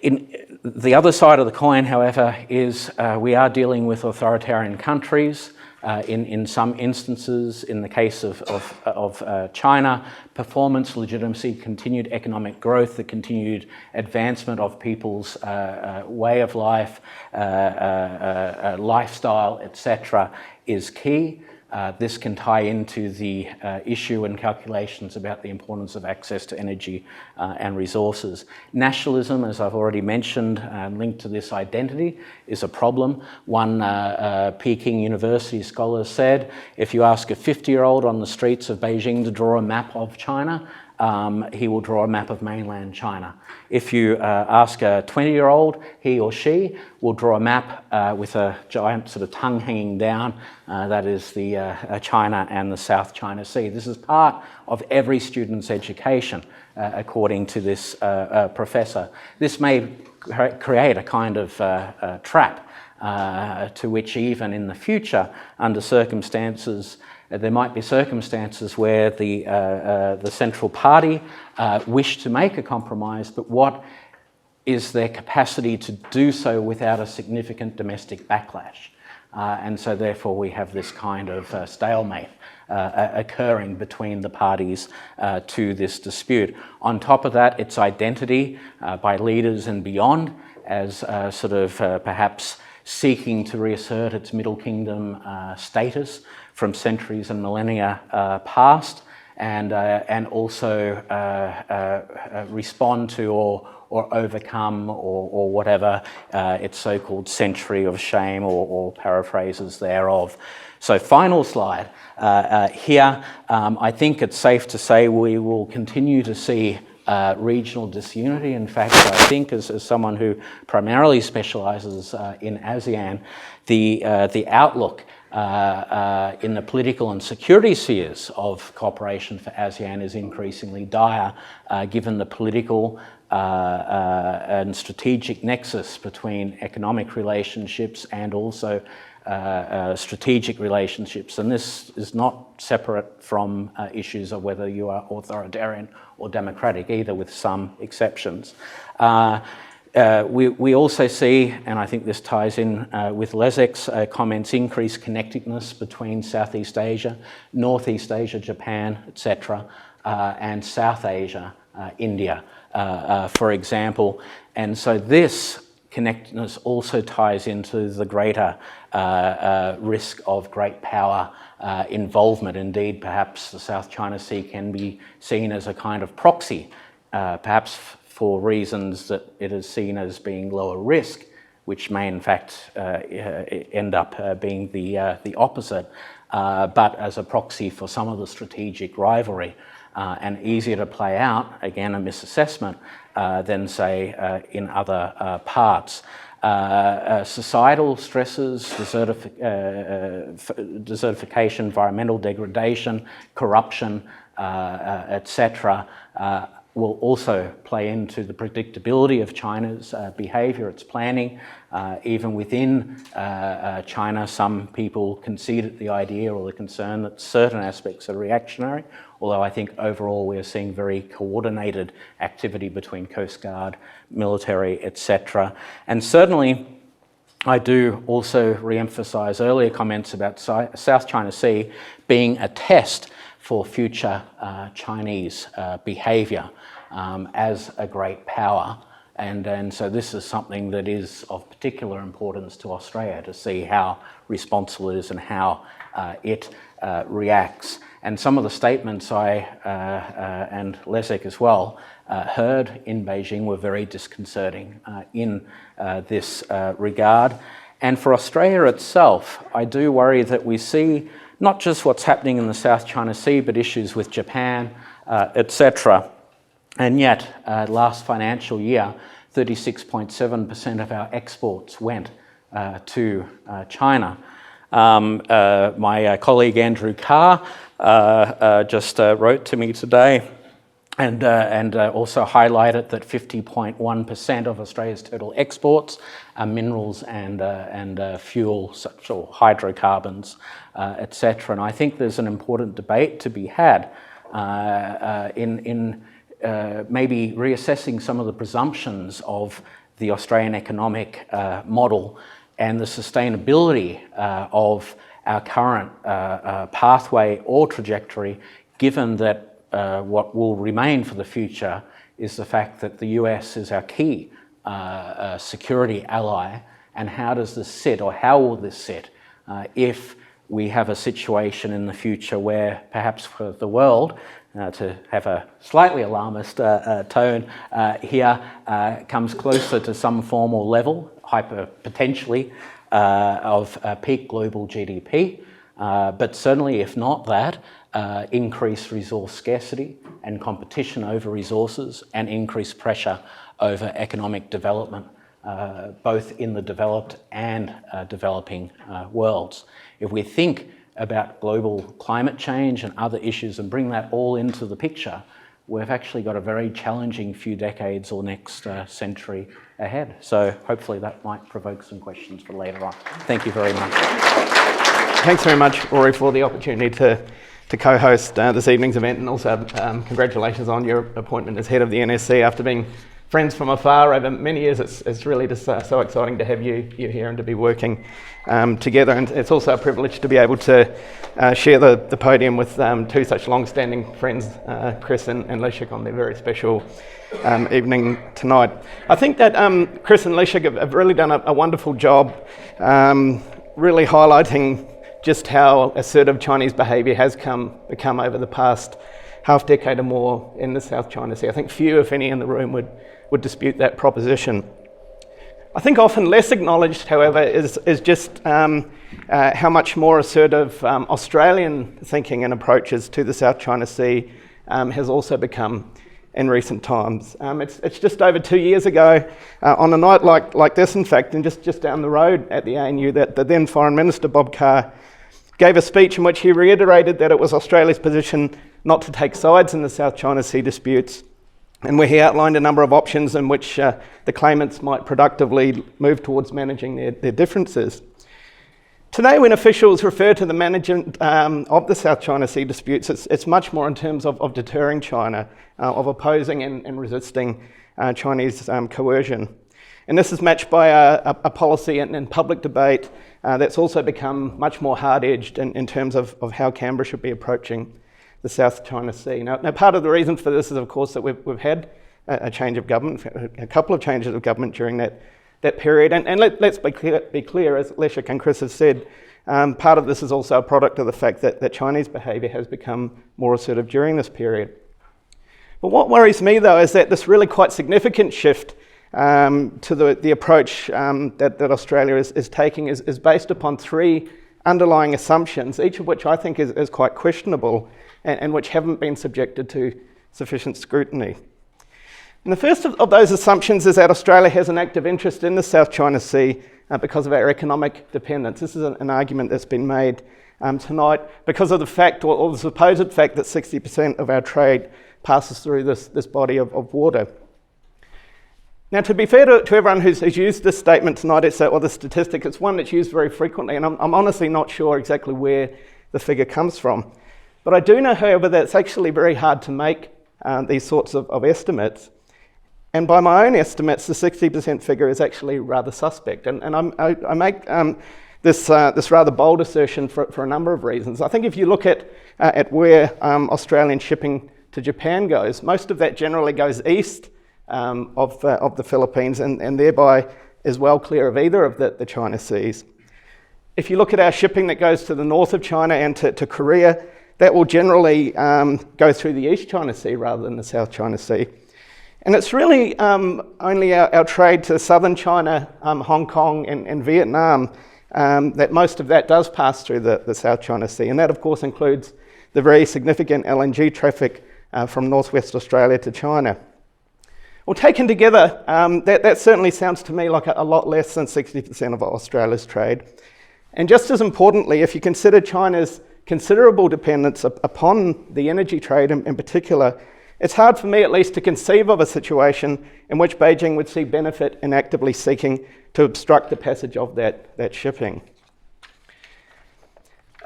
In the other side of the coin, however, is we are dealing with authoritarian countries. In some instances, in the case of China, performance, legitimacy, continued economic growth, the continued advancement of people's way of life, lifestyle, etc., is key. This can tie into the issue and calculations about the importance of access to energy and resources. Nationalism, as I've already mentioned, linked to this identity, is a problem. One Peking University scholar said, if you ask a 50-year-old on the streets of Beijing to draw a map of China, he will draw a map of mainland China. If you ask a 20-year-old, he or she will draw a map with a giant sort of tongue hanging down. That is the China and the South China Sea. This is part of every student's education, according to this professor. This may create a kind of trap to which even in the future, under circumstances, there might be circumstances where the Central Party wish to make a compromise, but what is their capacity to do so without a significant domestic backlash? And so therefore we have this kind of stalemate occurring between the parties to this dispute. On top of that, its identity by leaders and beyond as sort of perhaps seeking to reassert its Middle Kingdom status from centuries and millennia past, and also respond to or overcome or whatever its so-called century of shame or paraphrases thereof. So final slide here. I think it's safe to say we will continue to see regional disunity. In fact, I think as someone who primarily specialises in ASEAN, the outlook in the political and security spheres of cooperation for ASEAN is increasingly dire, given the political and strategic nexus between economic relationships and also strategic relationships. And this is not separate from issues of whether you are authoritarian or democratic, either, with some exceptions. We also see, and I think this ties in with Leszek's comments, increased connectedness between Southeast Asia, Northeast Asia, Japan, etc., and South Asia, India, for example. And so this connectedness also ties into the greater risk of great power involvement. Indeed, perhaps the South China Sea can be seen as a kind of proxy, perhaps for reasons that it is seen as being lower risk, which may in fact end up being the opposite, but as a proxy for some of the strategic rivalry and easier to play out, again a misassessment, than say in other parts. Societal stresses, desertification, environmental degradation, corruption, etc., will also play into the predictability of China's behaviour, its planning. Even within China, some people conceded the idea or the concern that certain aspects are reactionary, although I think overall we're seeing very coordinated activity between Coast Guard, military, etc. And certainly, I do also re-emphasise earlier comments about South China Sea being a test for future Chinese behaviour as a great power. And so this is something that is of particular importance to Australia, to see how responsible it is and how it reacts. And some of the statements I, and Leszek as well, heard in Beijing were very disconcerting in this regard. And for Australia itself, I do worry that we see not just what's happening in the South China Sea, but issues with Japan, etc. And yet, last financial year, 36.7% of our exports went to China. My colleague Andrew Carr just wrote to me today and also highlighted that 50.1% of Australia's total exports are minerals and fuel, such as hydrocarbons, etc. And I think there's an important debate to be had in maybe reassessing some of the presumptions of the Australian economic model and the sustainability of our current pathway or trajectory, given that what will remain for the future is the fact that the US is our key security ally, and how does this sit, or how will this sit, if we have a situation in the future where perhaps for the world, to have a slightly alarmist tone here, comes closer to some formal level, potentially, of peak global GDP, but certainly if not that, increased resource scarcity and competition over resources and increased pressure over economic development, both in the developed and developing worlds. If we think about global climate change and other issues and bring that all into the picture, we've actually got a very challenging few decades or next century ahead. So hopefully that might provoke some questions for later on. Thank you very much. Thanks very much, Rory, for the opportunity to co-host this evening's event, and also congratulations on your appointment as head of the NSC. After being friends from afar over many years, it's really just so exciting to have you here and to be working together. And it's also a privilege to be able to share the podium with two such long-standing friends, Chris and Leszek, on their very special evening tonight. I think that Chris and Leszek have really done a wonderful job really highlighting just how assertive Chinese behaviour has become over the past half decade or more in the South China Sea. I think few, if any, in the room would dispute that proposition. I think often less acknowledged, however, is just how much more assertive Australian thinking and approaches to the South China Sea has also become in recent times. It's just over 2 years ago, on a night like this, in fact, and just down the road at the ANU, that the then Foreign Minister, Bob Carr, gave a speech in which he reiterated that it was Australia's position not to take sides in the South China Sea disputes, and where he outlined a number of options in which the claimants might productively move towards managing their differences. Today, when officials refer to the management of the South China Sea disputes, it's much more in terms of deterring China, of opposing and resisting Chinese coercion. And this is matched by a policy and public debate that's also become much more hard-edged in terms of how Canberra should be approaching the South China Sea. Now, part of the reason for this is, of course, that we've had a change of government, a couple of changes of government during that period. And let's be clear, as Leszek and Chris have said, part of this is also a product of the fact that Chinese behaviour has become more assertive during this period. But what worries me, though, is that this really quite significant shift to the approach that Australia is taking is based upon three underlying assumptions, each of which I think is quite questionable and which haven't been subjected to sufficient scrutiny. And the first of those assumptions is that Australia has an active interest in the South China Sea because of our economic dependence. This is an argument that's been made tonight because of the fact, or the supposed fact, that 60% of our trade passes through this body of water. Now, to be fair to everyone who's used this statement tonight, or the statistic, it's one that's used very frequently, and I'm honestly not sure exactly where the figure comes from. But I do know, however, that it's actually very hard to make these sorts of estimates. And by my own estimates, the 60% figure is actually rather suspect. And I make this rather bold assertion for a number of reasons. I think if you look at where Australian shipping to Japan goes, most of that generally goes east of the Philippines and thereby is well clear of either of the China Seas. If you look at our shipping that goes to the north of China and to Korea, that will generally go through the East China Sea rather than the South China Sea. And it's really only our trade to southern China, Hong Kong and Vietnam, that most of that does pass through the South China Sea. And that, of course, includes the very significant LNG traffic from northwest Australia to China. Well, taken together, that certainly sounds to me like a lot less than 60% of Australia's trade. And just as importantly, if you consider China's considerable dependence upon the energy trade in particular, it's hard for me at least to conceive of a situation in which Beijing would see benefit in actively seeking to obstruct the passage of that shipping.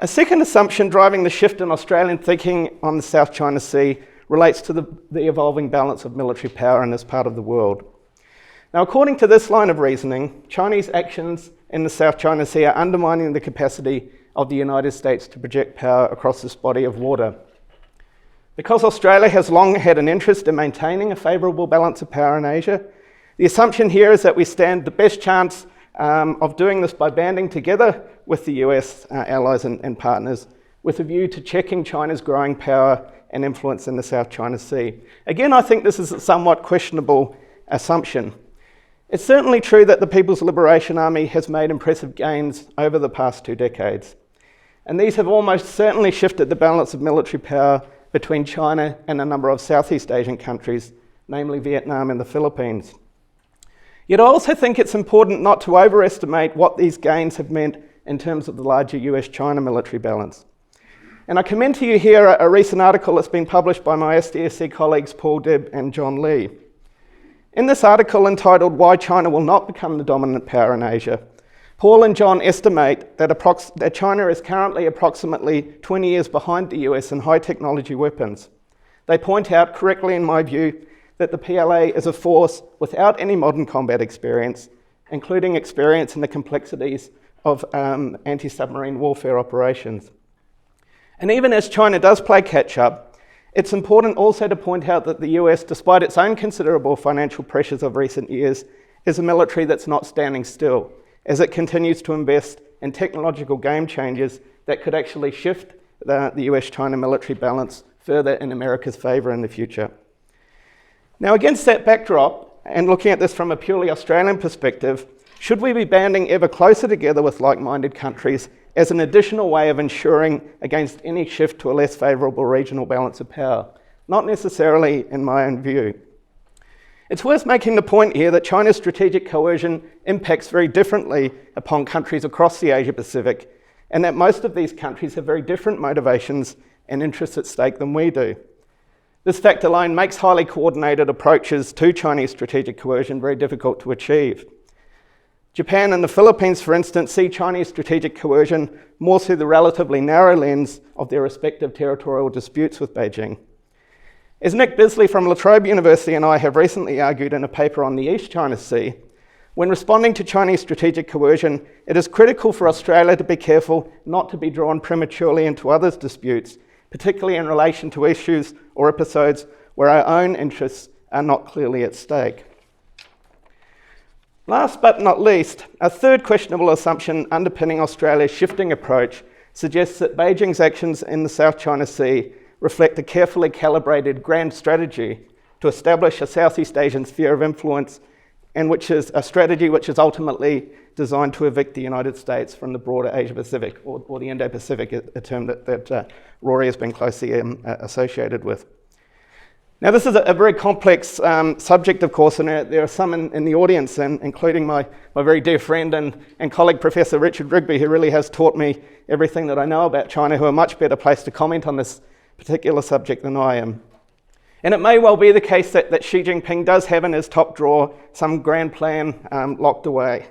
A second assumption driving the shift in Australian thinking on the South China Sea relates to the evolving balance of military power in this part of the world. Now, according to this line of reasoning, Chinese actions in the South China Sea are undermining the capacity of the United States to project power across this body of water. Because Australia has long had an interest in maintaining a favourable balance of power in Asia, the assumption here is that we stand the best chance of doing this by banding together with the US allies and partners with a view to checking China's growing power and influence in the South China Sea. Again, I think this is a somewhat questionable assumption. It's certainly true that the People's Liberation Army has made impressive gains over the past 2 decades, and these have almost certainly shifted the balance of military power between China and a number of Southeast Asian countries, namely Vietnam and the Philippines. Yet I also think it's important not to overestimate what these gains have meant in terms of the larger US-China military balance. And I commend to you here a recent article that's been published by my SDSC colleagues Paul Dibb and John Lee. In this article entitled "Why China Will Not Become the Dominant Power in Asia," Paul and John estimate that China is currently approximately 20 years behind the US in high technology weapons. They point out, correctly in my view, that the PLA is a force without any modern combat experience, including experience in the complexities of anti-submarine warfare operations. And even as China does play catch-up, it's important also to point out that the US, despite its own considerable financial pressures of recent years, is a military that's not standing still, as it continues to invest in technological game changers that could actually shift the US-China military balance further in America's favour in the future. Now, against that backdrop, and looking at this from a purely Australian perspective, should we be banding ever closer together with like-minded countries as an additional way of ensuring against any shift to a less favourable regional balance of power? Not necessarily in my own view. It's worth making the point here that China's strategic coercion impacts very differently upon countries across the Asia-Pacific, and that most of these countries have very different motivations and interests at stake than we do. This fact alone makes highly coordinated approaches to Chinese strategic coercion very difficult to achieve. Japan and the Philippines, for instance, see Chinese strategic coercion more through the relatively narrow lens of their respective territorial disputes with Beijing. As Nick Bisley from La Trobe University and I have recently argued in a paper on the East China Sea, when responding to Chinese strategic coercion, it is critical for Australia to be careful not to be drawn prematurely into others' disputes, particularly in relation to issues or episodes where our own interests are not clearly at stake. Last but not least, a third questionable assumption underpinning Australia's shifting approach suggests that Beijing's actions in the South China Sea reflect a carefully calibrated grand strategy to establish a Southeast Asian sphere of influence, and which is a strategy which is ultimately designed to evict the United States from the broader Asia-Pacific, or the Indo-Pacific, a term that Rory has been closely associated with. Now, this is a very complex subject, of course, and there are some in the audience, and including my very dear friend and colleague, Professor Richard Rigby, who really has taught me everything that I know about China, who are much better placed to comment on this particular subject than I am. And it may well be the case that Xi Jinping does have in his top drawer some grand plan locked away.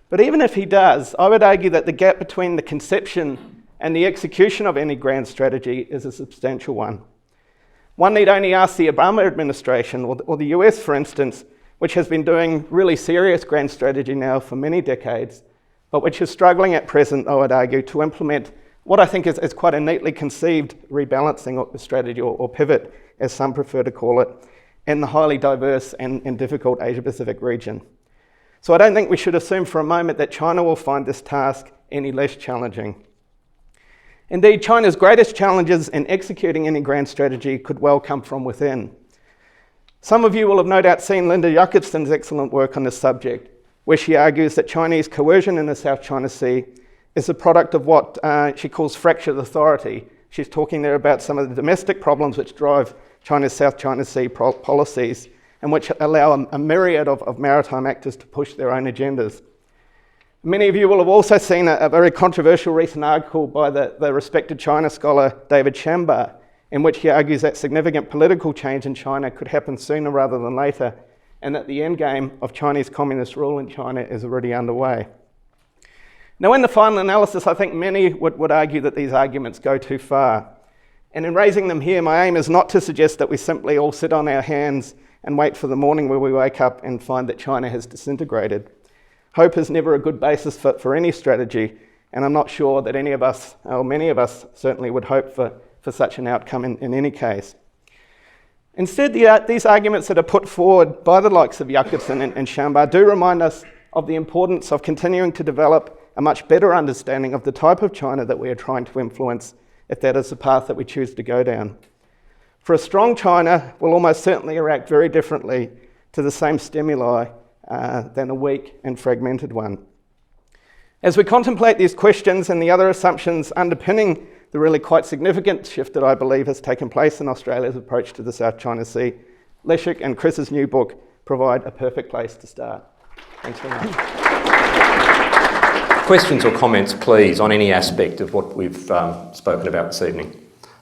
But even if he does, I would argue that the gap between the conception and the execution of any grand strategy is a substantial one. One need only ask the Obama administration or the US, for instance, which has been doing really serious grand strategy now for many decades, but which is struggling at present, I would argue, to implement what I think is quite a neatly conceived rebalancing strategy, or pivot, as some prefer to call it, in the highly diverse and difficult Asia-Pacific region. So I don't think we should assume for a moment that China will find this task any less challenging. Indeed, China's greatest challenges in executing any grand strategy could well come from within. Some of you will have no doubt seen Linda Jakobsen's excellent work on this subject, where she argues that Chinese coercion in the South China Sea is a product of what she calls fractured authority. She's talking there about some of the domestic problems which drive China's South China Sea policies and which allow a myriad of maritime actors to push their own agendas. Many of you will have also seen a very controversial recent article by the respected China scholar David Shambar, in which he argues that significant political change in China could happen sooner rather than later, and that the endgame of Chinese communist rule in China is already underway. Now, in the final analysis, I think many would argue that these arguments go too far, And in raising them here, my aim is not to suggest that we simply all sit on our hands and wait for the morning where we wake up and find that China has disintegrated. Hope is never a good basis for any strategy, and I'm not sure that any of us, or many of us, certainly would hope for such an outcome in any case. Instead, these arguments that are put forward by the likes of Jakobsen and Chambard do remind us of the importance of continuing to develop a much better understanding of the type of China that we are trying to influence, if that is the path that we choose to go down. For a strong China will almost certainly react very differently to the same stimuli than a weak and fragmented one. As we contemplate these questions and the other assumptions underpinning the really quite significant shift that I believe has taken place in Australia's approach to the South China Sea, Leszek and Chris's new book provide a perfect place to start. Thanks very much. Questions or comments, please, on any aspect of what we've spoken about this evening.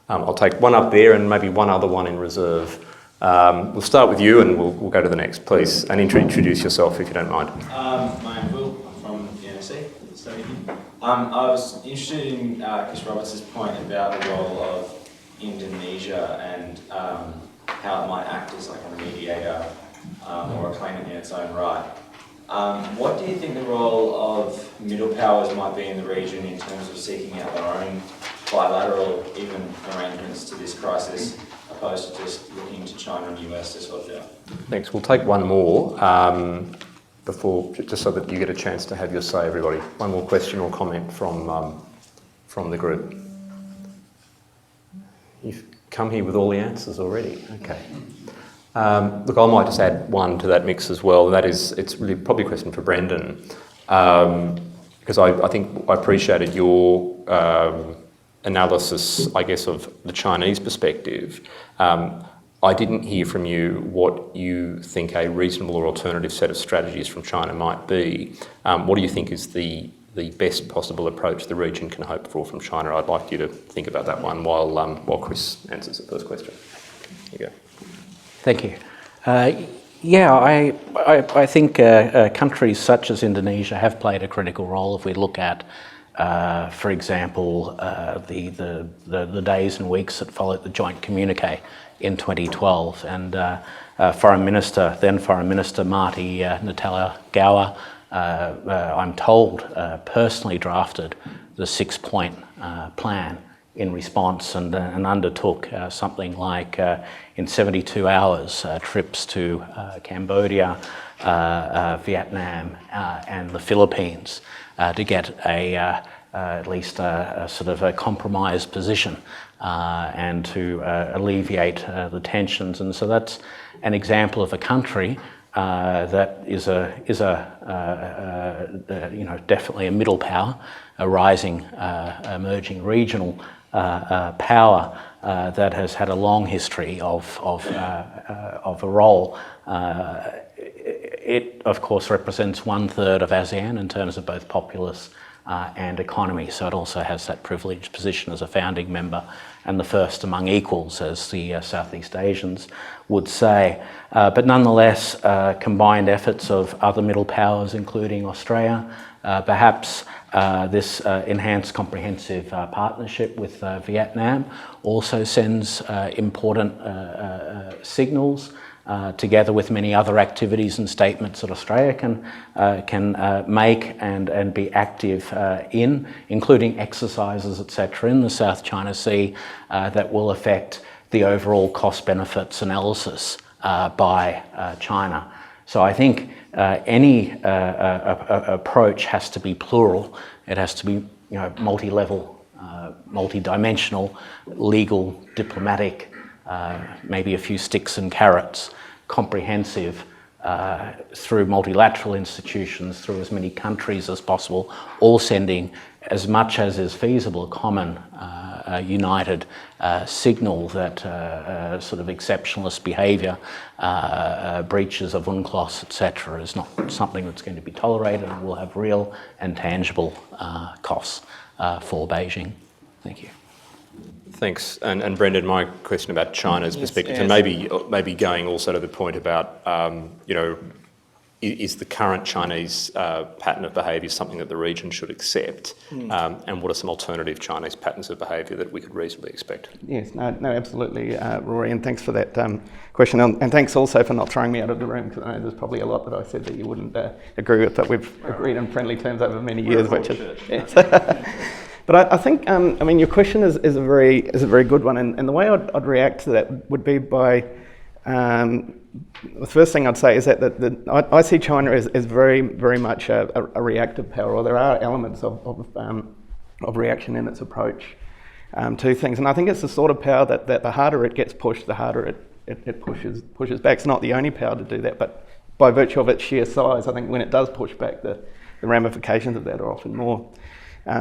I'll take one up there and maybe one other one in reserve. We'll start with you and we'll go to the next, please, and introduce yourself if you don't mind. My name's Will. I'm from the NSC. I was interested in Chris Roberts' point about the role of Indonesia and how it might act as like a mediator or a claimant in its own right. What do you think the role of middle powers might be in the region in terms of seeking out their own bilateral, even arrangements to this crisis, opposed to just looking to China and the US to sort it out? Thanks. We'll take one more before, just so that you get a chance to have your say, everybody. One more question or comment from the group. You've come here with all the answers already. Okay. Look, I might just add one to that mix as well, and that is, it's really probably a question for Brendan, because I think I appreciated your analysis, I guess, of the Chinese perspective. I didn't hear from you what you think a reasonable or alternative set of strategies from China might be. What do you think is the best possible approach the region can hope for from China? I'd like you to think about that one while Chris answers the first question. Here you go. Thank you. I think countries such as Indonesia have played a critical role. If we look at, for example, the days and weeks that followed the joint communique in 2012, and then Foreign Minister Marty Natalegawa, I'm told, personally drafted the 6-point plan in response and undertook something like, in 72 hours, trips to Cambodia, Vietnam and the Philippines to get at least a sort of a compromised position and to alleviate the tensions. And so that's an example of a country that is definitely a middle power, a rising, emerging regional power that has had a long history of a role. It, of course, represents 1/3 of ASEAN in terms of both populace and economy, so it also has that privileged position as a founding member and the first among equals, as the Southeast Asians would say. But nonetheless, combined efforts of other middle powers, including Australia, perhaps this enhanced comprehensive partnership with Vietnam also sends important signals, together with many other activities and statements that Australia can make and be active in, including exercises, etc., in the South China Sea that will affect the overall cost-benefits analysis by China. So I think any approach has to be plural. It has to be, multi-level, multi-dimensional, legal, diplomatic, maybe a few sticks and carrots, comprehensive, through multilateral institutions, through as many countries as possible, all sending as much as is feasible a common united signal that sort of exceptionalist behaviour, breaches of UNCLOS, etc., is not something that's going to be tolerated and will have real and tangible costs for Beijing. Thank you. Thanks. And Brendan, my question about China's perspective, yes. and maybe going also to the point about, is the current Chinese pattern of behaviour something that the region should accept? And what are some alternative Chinese patterns of behaviour that we could reasonably expect? Yes, no, absolutely, Rory, and thanks for that question. And thanks also for not throwing me out of the room, because I know there's probably a lot that I said that you wouldn't agree with, but we've agreed in friendly terms over many years, which is... Yes. But I think, your question is a very good one, and the way I'd react to that would be by... the first thing I'd say is that I see China as very, very much a reactive power, or there are elements of reaction in its approach to things. And I think it's the sort of power that the harder it gets pushed, the harder it pushes back. It's not the only power to do that, but by virtue of its sheer size, I think when it does push back, the ramifications of that are often more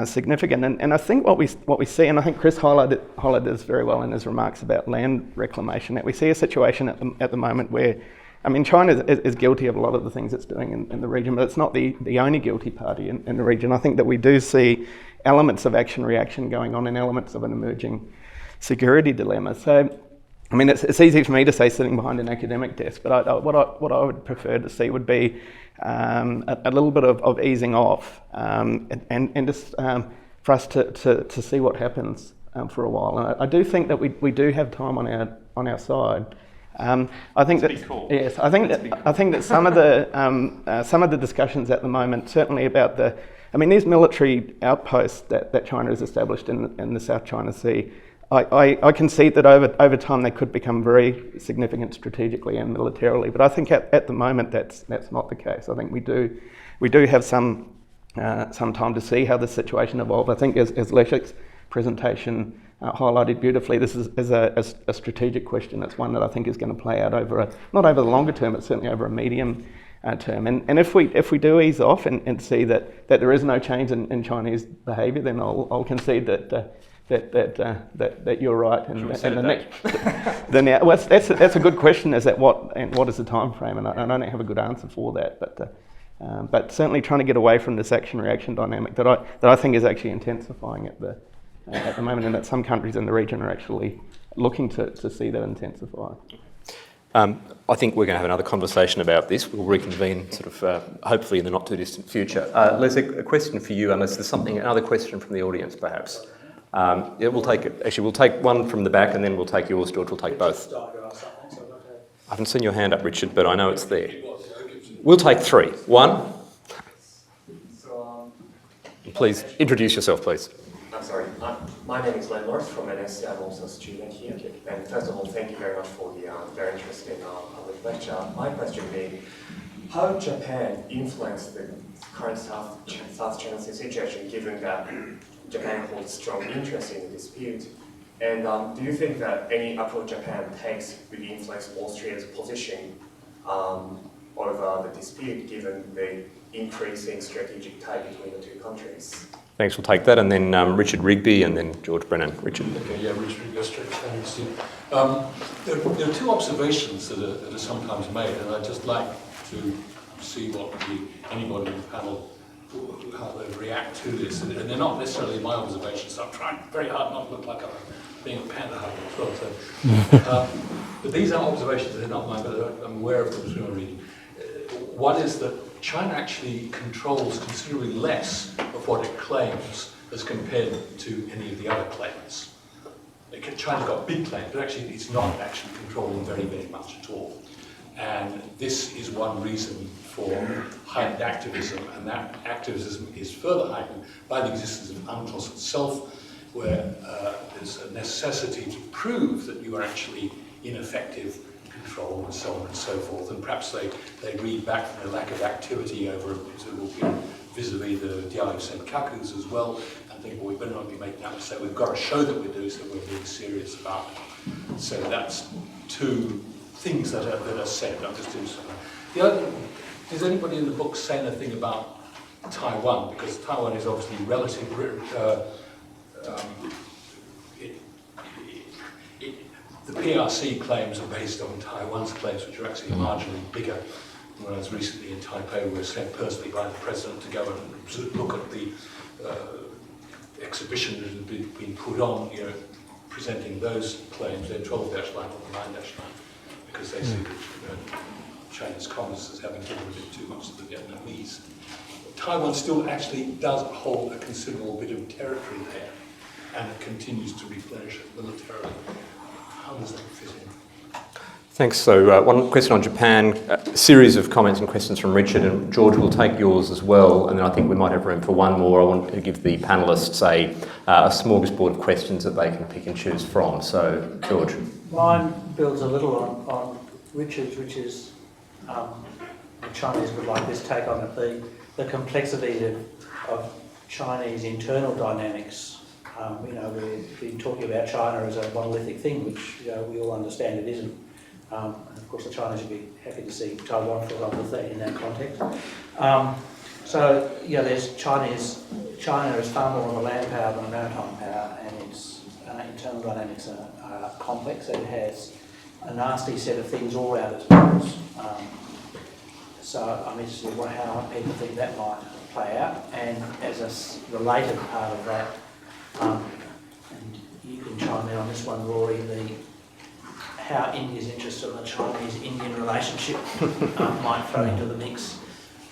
significant. And I think what we see, and I think Chris highlighted this very well in his remarks about land reclamation, that we see a situation at the moment where, China is guilty of a lot of the things it's doing in the region, but it's not the only guilty party in the region. I think that we do see elements of action-reaction going on and elements of an emerging security dilemma. So, it's easy for me to say sitting behind an academic desk, but what I would prefer to see would be a little bit of easing off and just for us to see what happens for a while. And I do think that we do have time on our side. I think that yes, I think that some of the discussions at the moment, certainly about these military outposts that China has established in the South China Sea. I concede that over time they could become very significant strategically and militarily, but I think at the moment that's not the case. I think we do have some time to see how the situation evolves. I think as Leszek's presentation highlighted beautifully, this is a strategic question. It's one that I think is going to play out not over the longer term, but certainly over a medium term. And if we do ease off and see that there is no change in Chinese behaviour, then I'll concede that you're right, and the next. That's a good question. Is that what is the time frame? And I don't have a good answer for that. But certainly trying to get away from this action-reaction dynamic that I think is actually intensifying at the moment, and that some countries in the region are actually looking to see that intensify. I think we're going to have another conversation about this. We'll reconvene hopefully in the not too distant future. Leszek, a question for you, unless there's another question from the audience perhaps. We'll take one from the back and then we'll take yours, George. We'll take both. I haven't seen your hand up, Richard, but I know it's there. We'll take three. One. Please introduce yourself, please. I'm sorry. My name is Len North from NSC. I'm also a student here. And first of all, thank you very much for the very interesting public lecture. My question being, how Japan influenced the current South China Sea situation, given that Japan holds strong interest in the dispute? And do you think that any approach Japan takes will influence Austria's position over the dispute, given the increasing strategic tie between the two countries? Thanks, we'll take that. And then Richard Rigby and then George Brennan. Richard. Okay, yeah, Richard Rigby, Australian. There are two observations that are sometimes made, and I'd just like to see what anybody in the panel, how they react to this. And they're not necessarily my observations, so I'm trying very hard not to look like I'm being a panda as well. So, but these are observations that are not mine, but I'm aware of them through my reading. One is that China actually controls considerably less of what it claims as compared to any of the other claimants. China's got big claims, but actually it's not actually controlling very, very much at all. And this is one reason for heightened activism, and that activism is further heightened by the existence of UNCLOS itself, where there's a necessity to prove that you are actually in effective control and so on and so forth. And perhaps they read back from the lack of activity over vis-a-vis the Diallo Senkakus as well, and think, well, we better not be making that mistake. We've got to show that we're doing something we're being serious about it. So that's two things that are said. I'm just doing something. The other, does anybody in the book say anything about Taiwan? Because Taiwan is obviously relative. The PRC claims are based on Taiwan's claims, which are actually marginally bigger. When I was recently in Taipei, we were sent personally by the president to go and sort of look at the exhibition that had been put on, presenting those claims. They're 12-line or 9-line, because they see that Chinese communists as having given a bit too much to the Vietnamese. Taiwan still actually does hold a considerable bit of territory there, and it continues to replenish it militarily. How does that fit in? Thanks. So one question on Japan, a series of comments and questions from Richard, and George, will take yours as well, and then I think we might have room for one more. I want to give the panellists a smorgasbord of questions that they can pick and choose from. So, George. Mine builds a little on Richard's, which is the Chinese would like this take on it, the complexity of Chinese internal dynamics. We've been talking about China as a monolithic thing, which we all understand it isn't. And of course the Chinese would be happy to see Taiwan fill up with that in that context. There's China is far more of a land power than a maritime power, and its internal dynamics are complex. It has a nasty set of things all around its borders. So I'm interested in how people think that might play out, and as a related part of that, and you can chime in on this one, Rory, how India's interest in the Chinese-Indian relationship might throw into the mix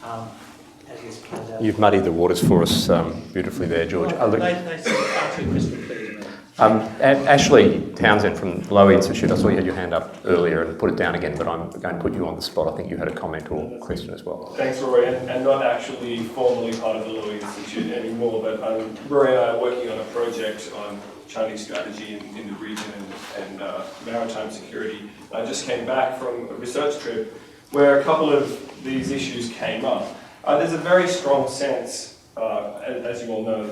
as this plays out. You've muddied the waters for us beautifully there, George. They seem far too crystal clear to me. Ashley Townsend from the Lowy Institute, I saw you had your hand up earlier and put it down again, but I'm going to put you on the spot. I think you had a comment or question as well. Thanks, Rory, and not actually formally part of the Lowy Institute anymore, but Rory and I are working on a project on Chinese strategy in the region and maritime security. I just came back from a research trip where a couple of these issues came up. There's a very strong sense, as you all know,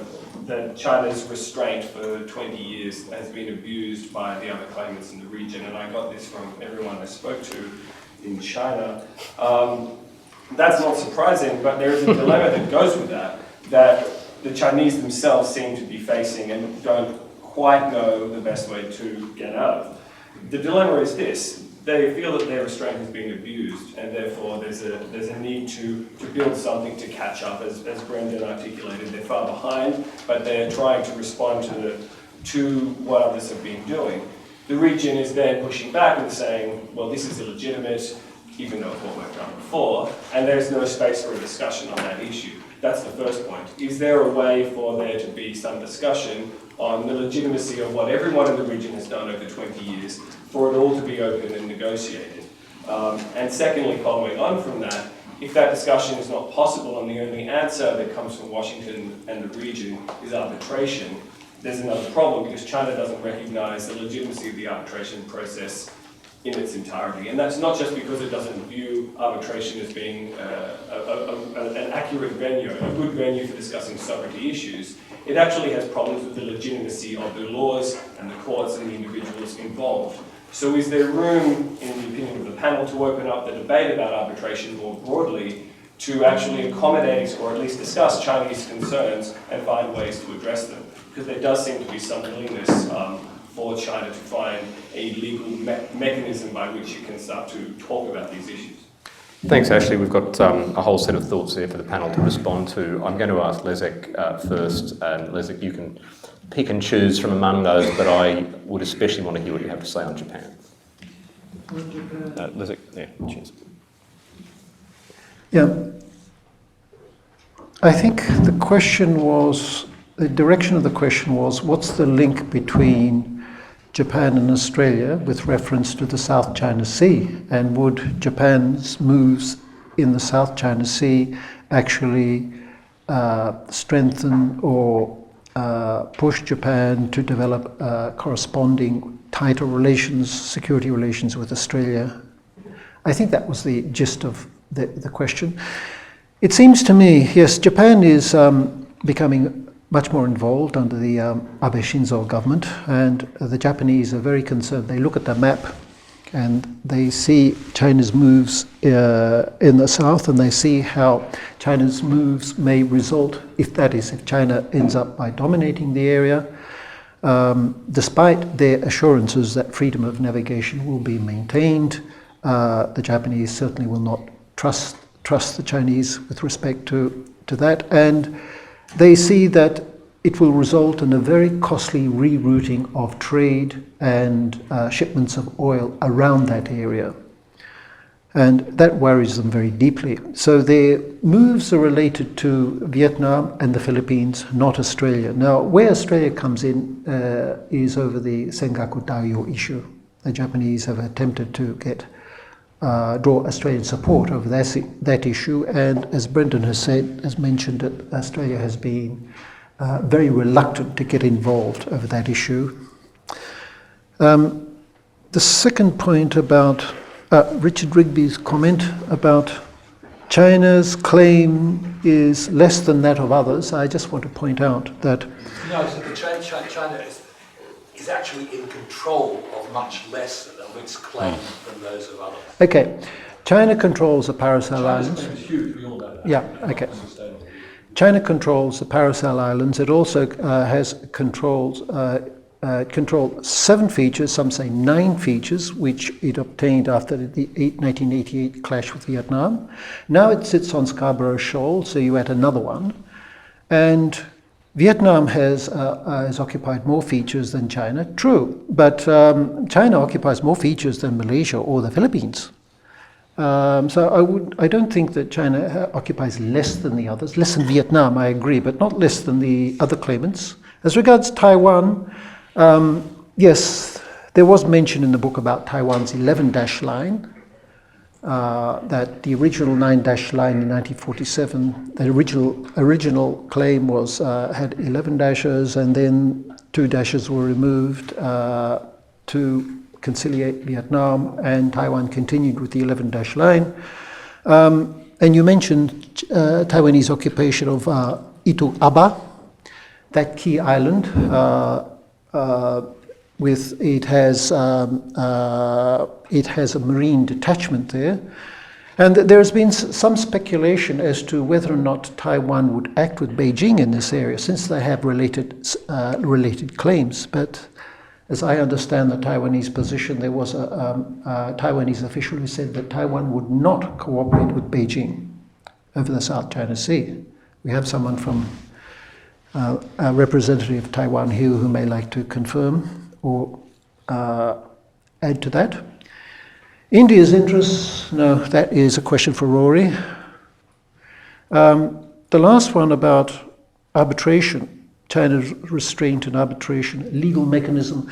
that China's restraint for 20 years has been abused by the other claimants in the region, and I got this from everyone I spoke to in China. That's not surprising, but there is a dilemma that goes with that the Chinese themselves seem to be facing and don't quite know the best way to get out of. The dilemma is this: they feel that their restraint has been abused, and therefore there's a need to build something to catch up. As Brendan articulated, they're far behind, but they're trying to respond to what others have been doing. The region is then pushing back and saying, well, this is illegitimate, even though it's what we've done before, and there's no space for a discussion on that issue. That's the first point. Is there a way for there to be some discussion on the legitimacy of what everyone in the region has done over 20 years, for it all to be open and negotiated? And secondly, following on from that, if that discussion is not possible and the only answer that comes from Washington and the region is arbitration, there's another problem, because China doesn't recognise the legitimacy of the arbitration process in its entirety. And that's not just because it doesn't view arbitration as being an accurate venue, a good venue for discussing sovereignty issues. It actually has problems with the legitimacy of the laws and the courts and the individuals involved. So is there room, in the opinion of the panel, to open up the debate about arbitration more broadly to actually accommodate or at least discuss Chinese concerns and find ways to address them? Because there does seem to be some willingness for China to find a legal mechanism by which it can start to talk about these issues. Thanks, Ashley. We've got a whole set of thoughts there for the panel to respond to. I'm going to ask Leszek first, and Leszek, you can pick and choose from among those, but I would especially want to hear what you have to say on Japan. Leszek, yeah, cheers. Yeah. I think the direction of the question was, what's the link between Japan and Australia with reference to the South China Sea, and would Japan's moves in the South China Sea actually strengthen or push Japan to develop corresponding tighter relations, security relations with Australia? I think that was the gist of the question. It seems to me, yes, Japan is becoming much more involved under the Abe Shinzo government, and the Japanese are very concerned. They look at the map and they see China's moves in the south, and they see how China's moves may result, if China ends up by dominating the area, despite their assurances that freedom of navigation will be maintained. The Japanese certainly will not trust the Chinese with respect to that, and they see that it will result in a very costly rerouting of trade and shipments of oil around that area. And that worries them very deeply. So their moves are related to Vietnam and the Philippines, not Australia. Now, where Australia comes in is over the Sengaku Taoyo issue. The Japanese have attempted to draw Australian support over that issue, and as Brendan has mentioned, that Australia has been very reluctant to get involved over that issue. The second point about Richard Rigby's comment about China's claim is less than that of others. I just want to point out that... No, I said that China is actually in control of much less of its claim than those of others. Okay, China controls the Paracel Islands. China's claim is huge, we all know that. Yeah, okay. China controls the Paracel Islands. It also controls 7 features, some say 9 features, which it obtained after the 1988 clash with Vietnam. Now it sits on Scarborough Shoal, so you add another one. And Vietnam has occupied more features than China, true, but China occupies more features than Malaysia or the Philippines. So I don't think that China occupies less than the others, less than Vietnam, I agree, but not less than the other claimants. As regards Taiwan, yes, there was mention in the book about Taiwan's 11-dash line, that the original 9-dash line in 1947, the original claim was had 11 dashes, and then 2 dashes were removed to conciliate Vietnam, and Taiwan continued with the 11-dash line. And you mentioned Taiwanese occupation of Itu Aba, that key island. It has a marine detachment there, and there has been some speculation as to whether or not Taiwan would act with Beijing in this area, since they have related claims. But as I understand the Taiwanese position, there was a Taiwanese official who said that Taiwan would not cooperate with Beijing over the South China Sea. We have someone from a representative of Taiwan here who may like to confirm or add to that. India's interests, no, that is a question for Rory. The last one about arbitration, China's restraint and arbitration, legal mechanism.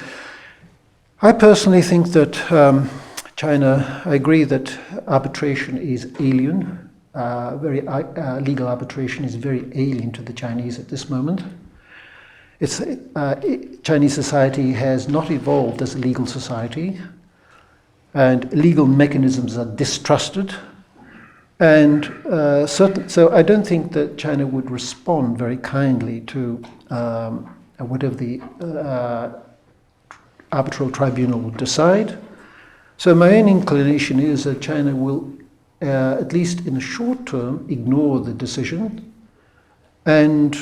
I personally think that China, I agree that arbitration is alien. Legal arbitration is very alien to the Chinese at this moment. Chinese society has not evolved as a legal society, and legal mechanisms are distrusted. And so I don't think that China would respond very kindly to whatever the arbitral tribunal would decide. So my own inclination is that China will, at least in the short term, ignore the decision and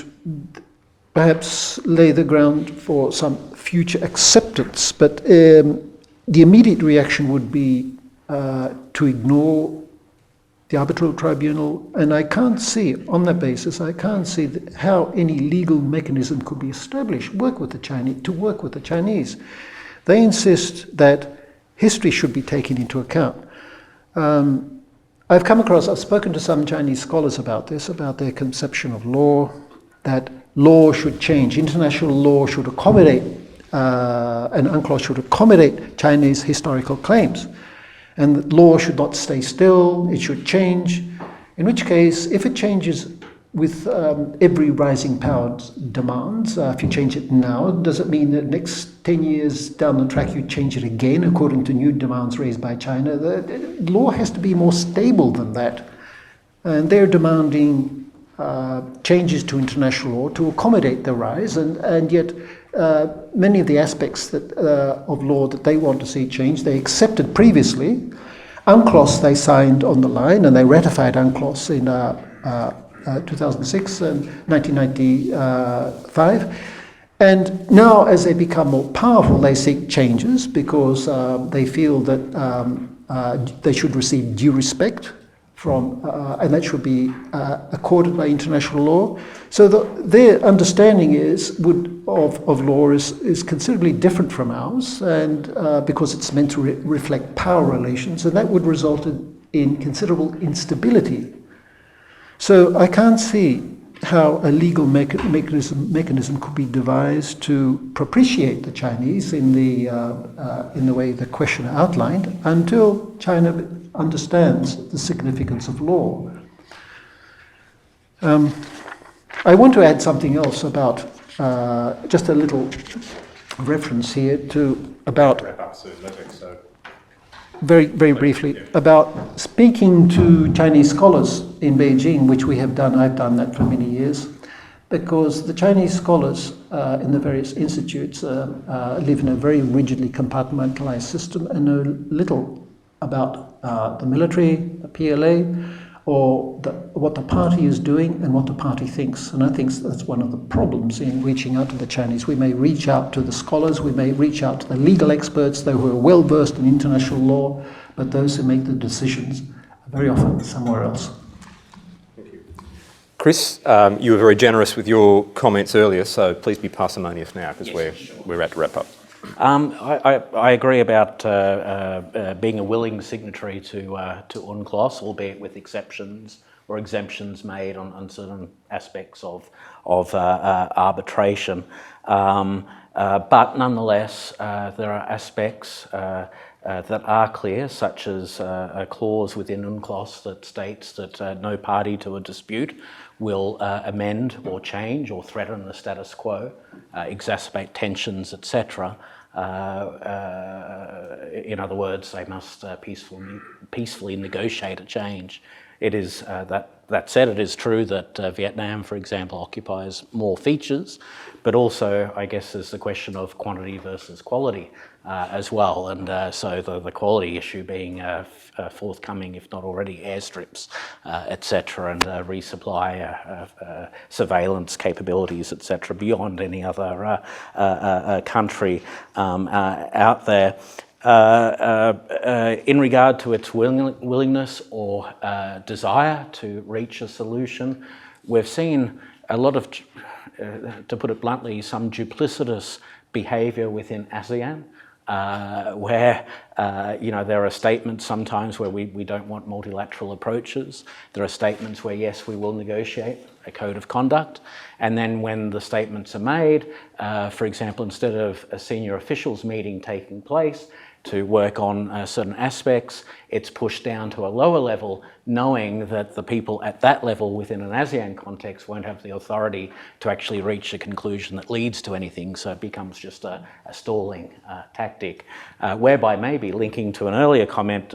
perhaps lay the ground for some future acceptance. But the immediate reaction would be to ignore the arbitral tribunal, and I can't see, on that basis, I can't see how any legal mechanism could be established to work with the Chinese. They insist that history should be taken into account. I've spoken to some Chinese scholars about this, about their conception of law, that law should change, international law should accommodate, and UNCLOS should accommodate Chinese historical claims. And law should not stay still, it should change. In which case, if it changes with every rising power's demands, if you change it now, does it mean that next 10 years down the track you change it again according to new demands raised by China? The law has to be more stable than that. And they're demanding changes to international law to accommodate the rise, and yet many of the aspects of law that they want to see changed, they accepted previously. UNCLOS they signed on the line, and they ratified UNCLOS in 2006 and 1995. And now, as they become more powerful, they seek changes because they feel that they should receive due respect from, and that should be accorded by international law. So their understanding of law is considerably different from ours, and because it's meant to reflect power relations, and that would result in considerable instability. So I can't see how a legal mechanism could be devised to propitiate the Chinese in the way the questioner outlined until China understands the significance of law. I want to add something else about just a little reference here to about Wrap up soon, so. very briefly about speaking to Chinese scholars in Beijing, which we have done. I've done that for many years, because the Chinese scholars in the various institutes live in a very rigidly compartmentalized system and know little about the military, the PLA, or what the party is doing and what the party thinks. And I think that's one of the problems in reaching out to the Chinese. We may reach out to the scholars, we may reach out to the legal experts, those who are well versed in international law, but those who make the decisions are very often somewhere else. Thank you. Chris, you were very generous with your comments earlier, so please be parsimonious now, because we're at to wrap up. I agree about being a willing signatory to UNCLOS, albeit with exceptions or exemptions made on certain aspects of arbitration. But nonetheless, there are aspects that are clear, such as a clause within UNCLOS that states that no party to a dispute will amend or change or threaten the status quo, exacerbate tensions, etc. In other words, they must peacefully negotiate a change. It is that said, it is true that Vietnam, for example, occupies more features, but also, I guess, there's the question of quantity versus quality as well, and so the quality issue being forthcoming, if not already, airstrips, etc., and resupply, surveillance capabilities, etc., beyond any other country out there. In regard to its willingness or desire to reach a solution, we've seen a lot of, to put it bluntly, some duplicitous behaviour within ASEAN, where there are statements sometimes where we don't want multilateral approaches. There are statements where, yes, we will negotiate a code of conduct. And then when the statements are made, for example, instead of a senior officials meeting taking place to work on certain aspects, it's pushed down to a lower level, knowing that the people at that level within an ASEAN context won't have the authority to actually reach a conclusion that leads to anything, so it becomes just a stalling tactic, whereby maybe linking to an earlier comment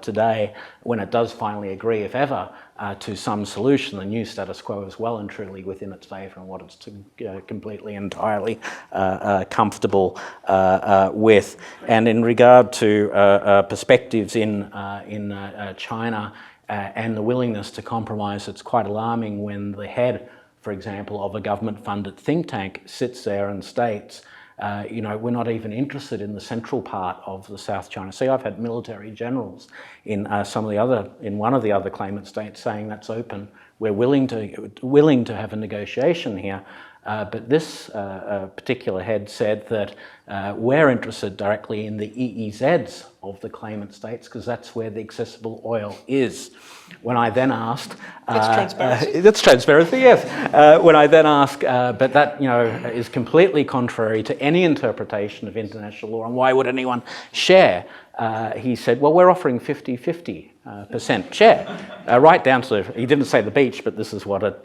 today, when it does finally agree, if ever, to some solution, the new status quo is well and truly within its favour and what it's completely, entirely comfortable with. And in regard to perspectives in China and the willingness to compromise, it's quite alarming when the head, for example, of a government-funded think tank sits there and states, we're not even interested in the central part of the South China Sea. I've had military generals in one of the other claimant states saying that's open. We're willing to have a negotiation here. But this particular head said that we're interested directly in the EEZs of the claimant states because that's where the accessible oil is. When I then asked... That's transparency. That's transparency, yes. When I then asked, but that is completely contrary to any interpretation of international law, and why would anyone share? He said, well, we're offering 50-50% share. Right down to, he didn't say the beach, but this is what it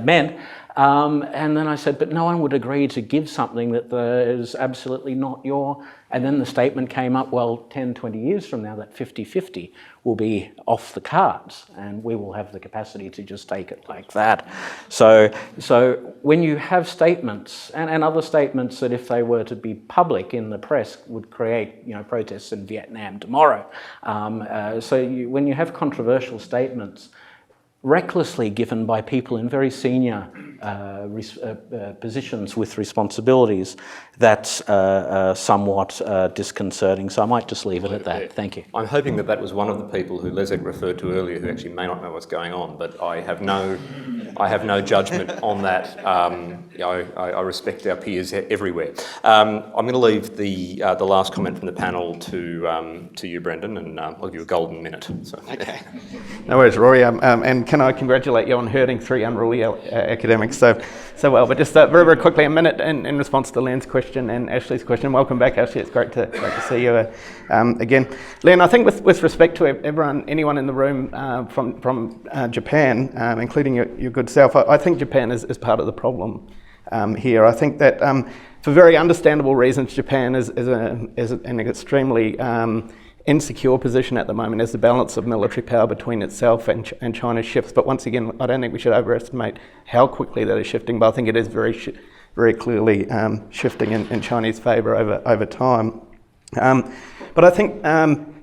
meant. And then I said, but no one would agree to give something that is absolutely not your... And then the statement came up, well, 10, 20 years from now, that 50-50 will be off the cards and we will have the capacity to just take it like that. So when you have statements, and other statements that if they were to be public in the press would create, protests in Vietnam tomorrow. When you have controversial statements, recklessly given by people in very senior positions with responsibilities, that's somewhat disconcerting. So I might just leave it at that. Thank you. I'm hoping that that was one of the people who Leszek referred to earlier who actually may not know what's going on, but I have no judgment on that. I respect our peers everywhere. I'm going to leave the last comment from the panel to you, Brendan, and I'll give you a golden minute. So. Okay. No worries, Rory. And can I congratulate you on herding 3 unruly academics so well? But just very, very quickly, a minute in response to Len's question and Ashley's question. Welcome back, Ashley. It's great to see you again. Len, I think with respect to anyone in the room from Japan, including your good self, I think Japan is part of the problem here. I think that for very understandable reasons, Japan is an extremely insecure position at the moment as the balance of military power between itself and China shifts. But once again, I don't think we should overestimate how quickly that is shifting, but I think it is very clearly shifting in Chinese favour over time. But I think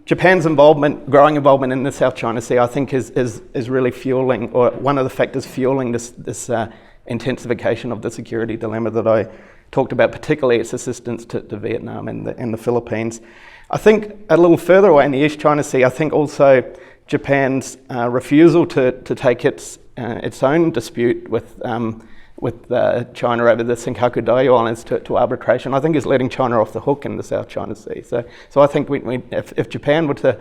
Japan's growing involvement in the South China Sea, I think is really fueling, or one of the factors fueling this intensification of the security dilemma that I talked about, particularly its assistance to Vietnam and the Philippines. I think a little further away in the East China Sea, I think also Japan's refusal to take its own dispute with China over the Senkaku Diaoyu Islands to arbitration, I think is letting China off the hook in the South China Sea. So I think if Japan were to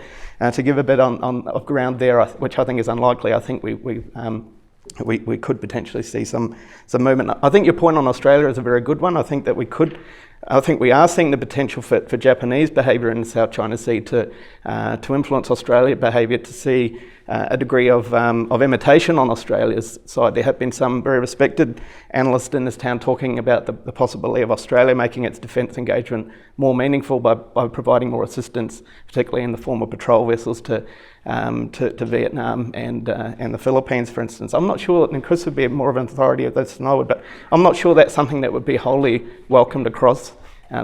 give a bit of ground there, which I think is unlikely, I think we could potentially see some movement. I think your point on Australia is a very good one. I think we are seeing the potential for Japanese behaviour in the South China Sea to influence Australian behaviour, to see a degree of imitation on Australia's side. There have been some very respected analysts in this town talking about the possibility of Australia making its defence engagement more meaningful by providing more assistance, particularly in the form of patrol vessels to Vietnam and the Philippines, for instance. I'm not sure, and Chris would be more of an authority of this than I would, but I'm not sure that's something that would be wholly welcomed across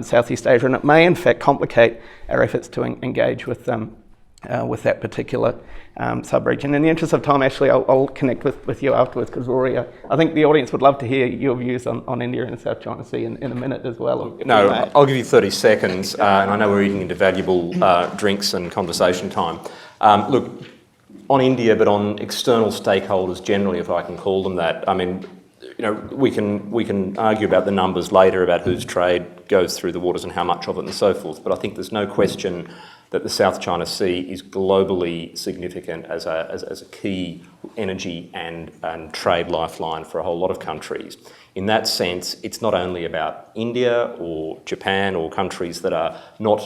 Southeast Asia, and it may in fact complicate our efforts to engage with that particular sub-region. In the interest of time, Ashley, I'll connect with you afterwards, because Rory, I think the audience would love to hear your views on India and the South China Sea in a minute as well. No, I'll give you 30 seconds, and I know we're eating into valuable drinks and conversation time. Look, on India, but on external stakeholders generally, if I can call them that, I mean, we can argue about the numbers later about whose trade goes through the waters and how much of it and so forth, but I think there's no question that the South China Sea is globally significant as a key energy and trade lifeline for a whole lot of countries. In that sense, it's not only about India or Japan or countries that are not,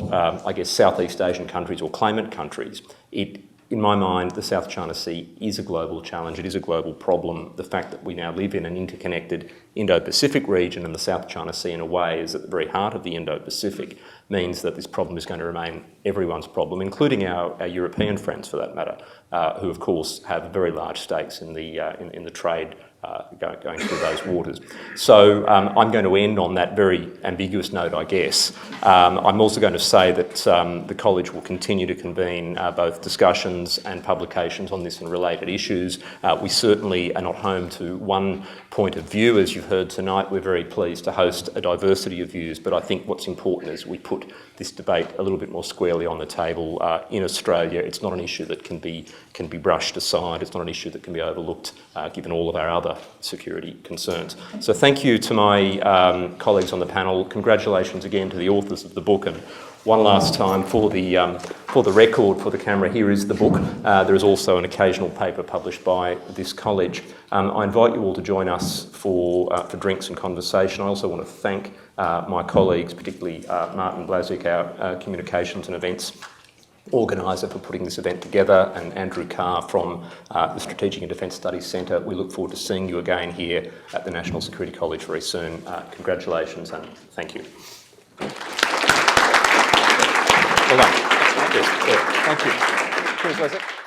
Southeast Asian countries or claimant countries. In my mind, the South China Sea is a global challenge. It is a global problem. The fact that we now live in an interconnected Indo-Pacific region, and the South China Sea in a way is at the very heart of the Indo-Pacific, means that this problem is going to remain everyone's problem, including our European friends for that matter, who of course have very large stakes in the trade going through those waters. So I'm going to end on that very ambiguous note, I guess. I'm also going to say that the college will continue to convene both discussions and publications on this and related issues. We certainly are not home to one point of view, as you've heard tonight. We're very pleased to host a diversity of views, but I think what's important is we put this debate a little bit more squarely on the table. In Australia, it's not an issue that can be brushed aside. It's not an issue that can be overlooked, given all of our other security concerns. So thank you to my colleagues on the panel. Congratulations again to the authors of the book, and one last time for the record, for the camera, here is the book. There is also an occasional paper published by this college. I invite you all to join us for drinks and conversation. I also want to thank my colleagues, particularly Martin Blazek, our communications and events organiser, for putting this event together, and Andrew Carr from the Strategic and Defence Studies Centre. We look forward to seeing you again here at the National Security College very soon. Congratulations and thank you. Well done. Thank you. Cheers, Blazek.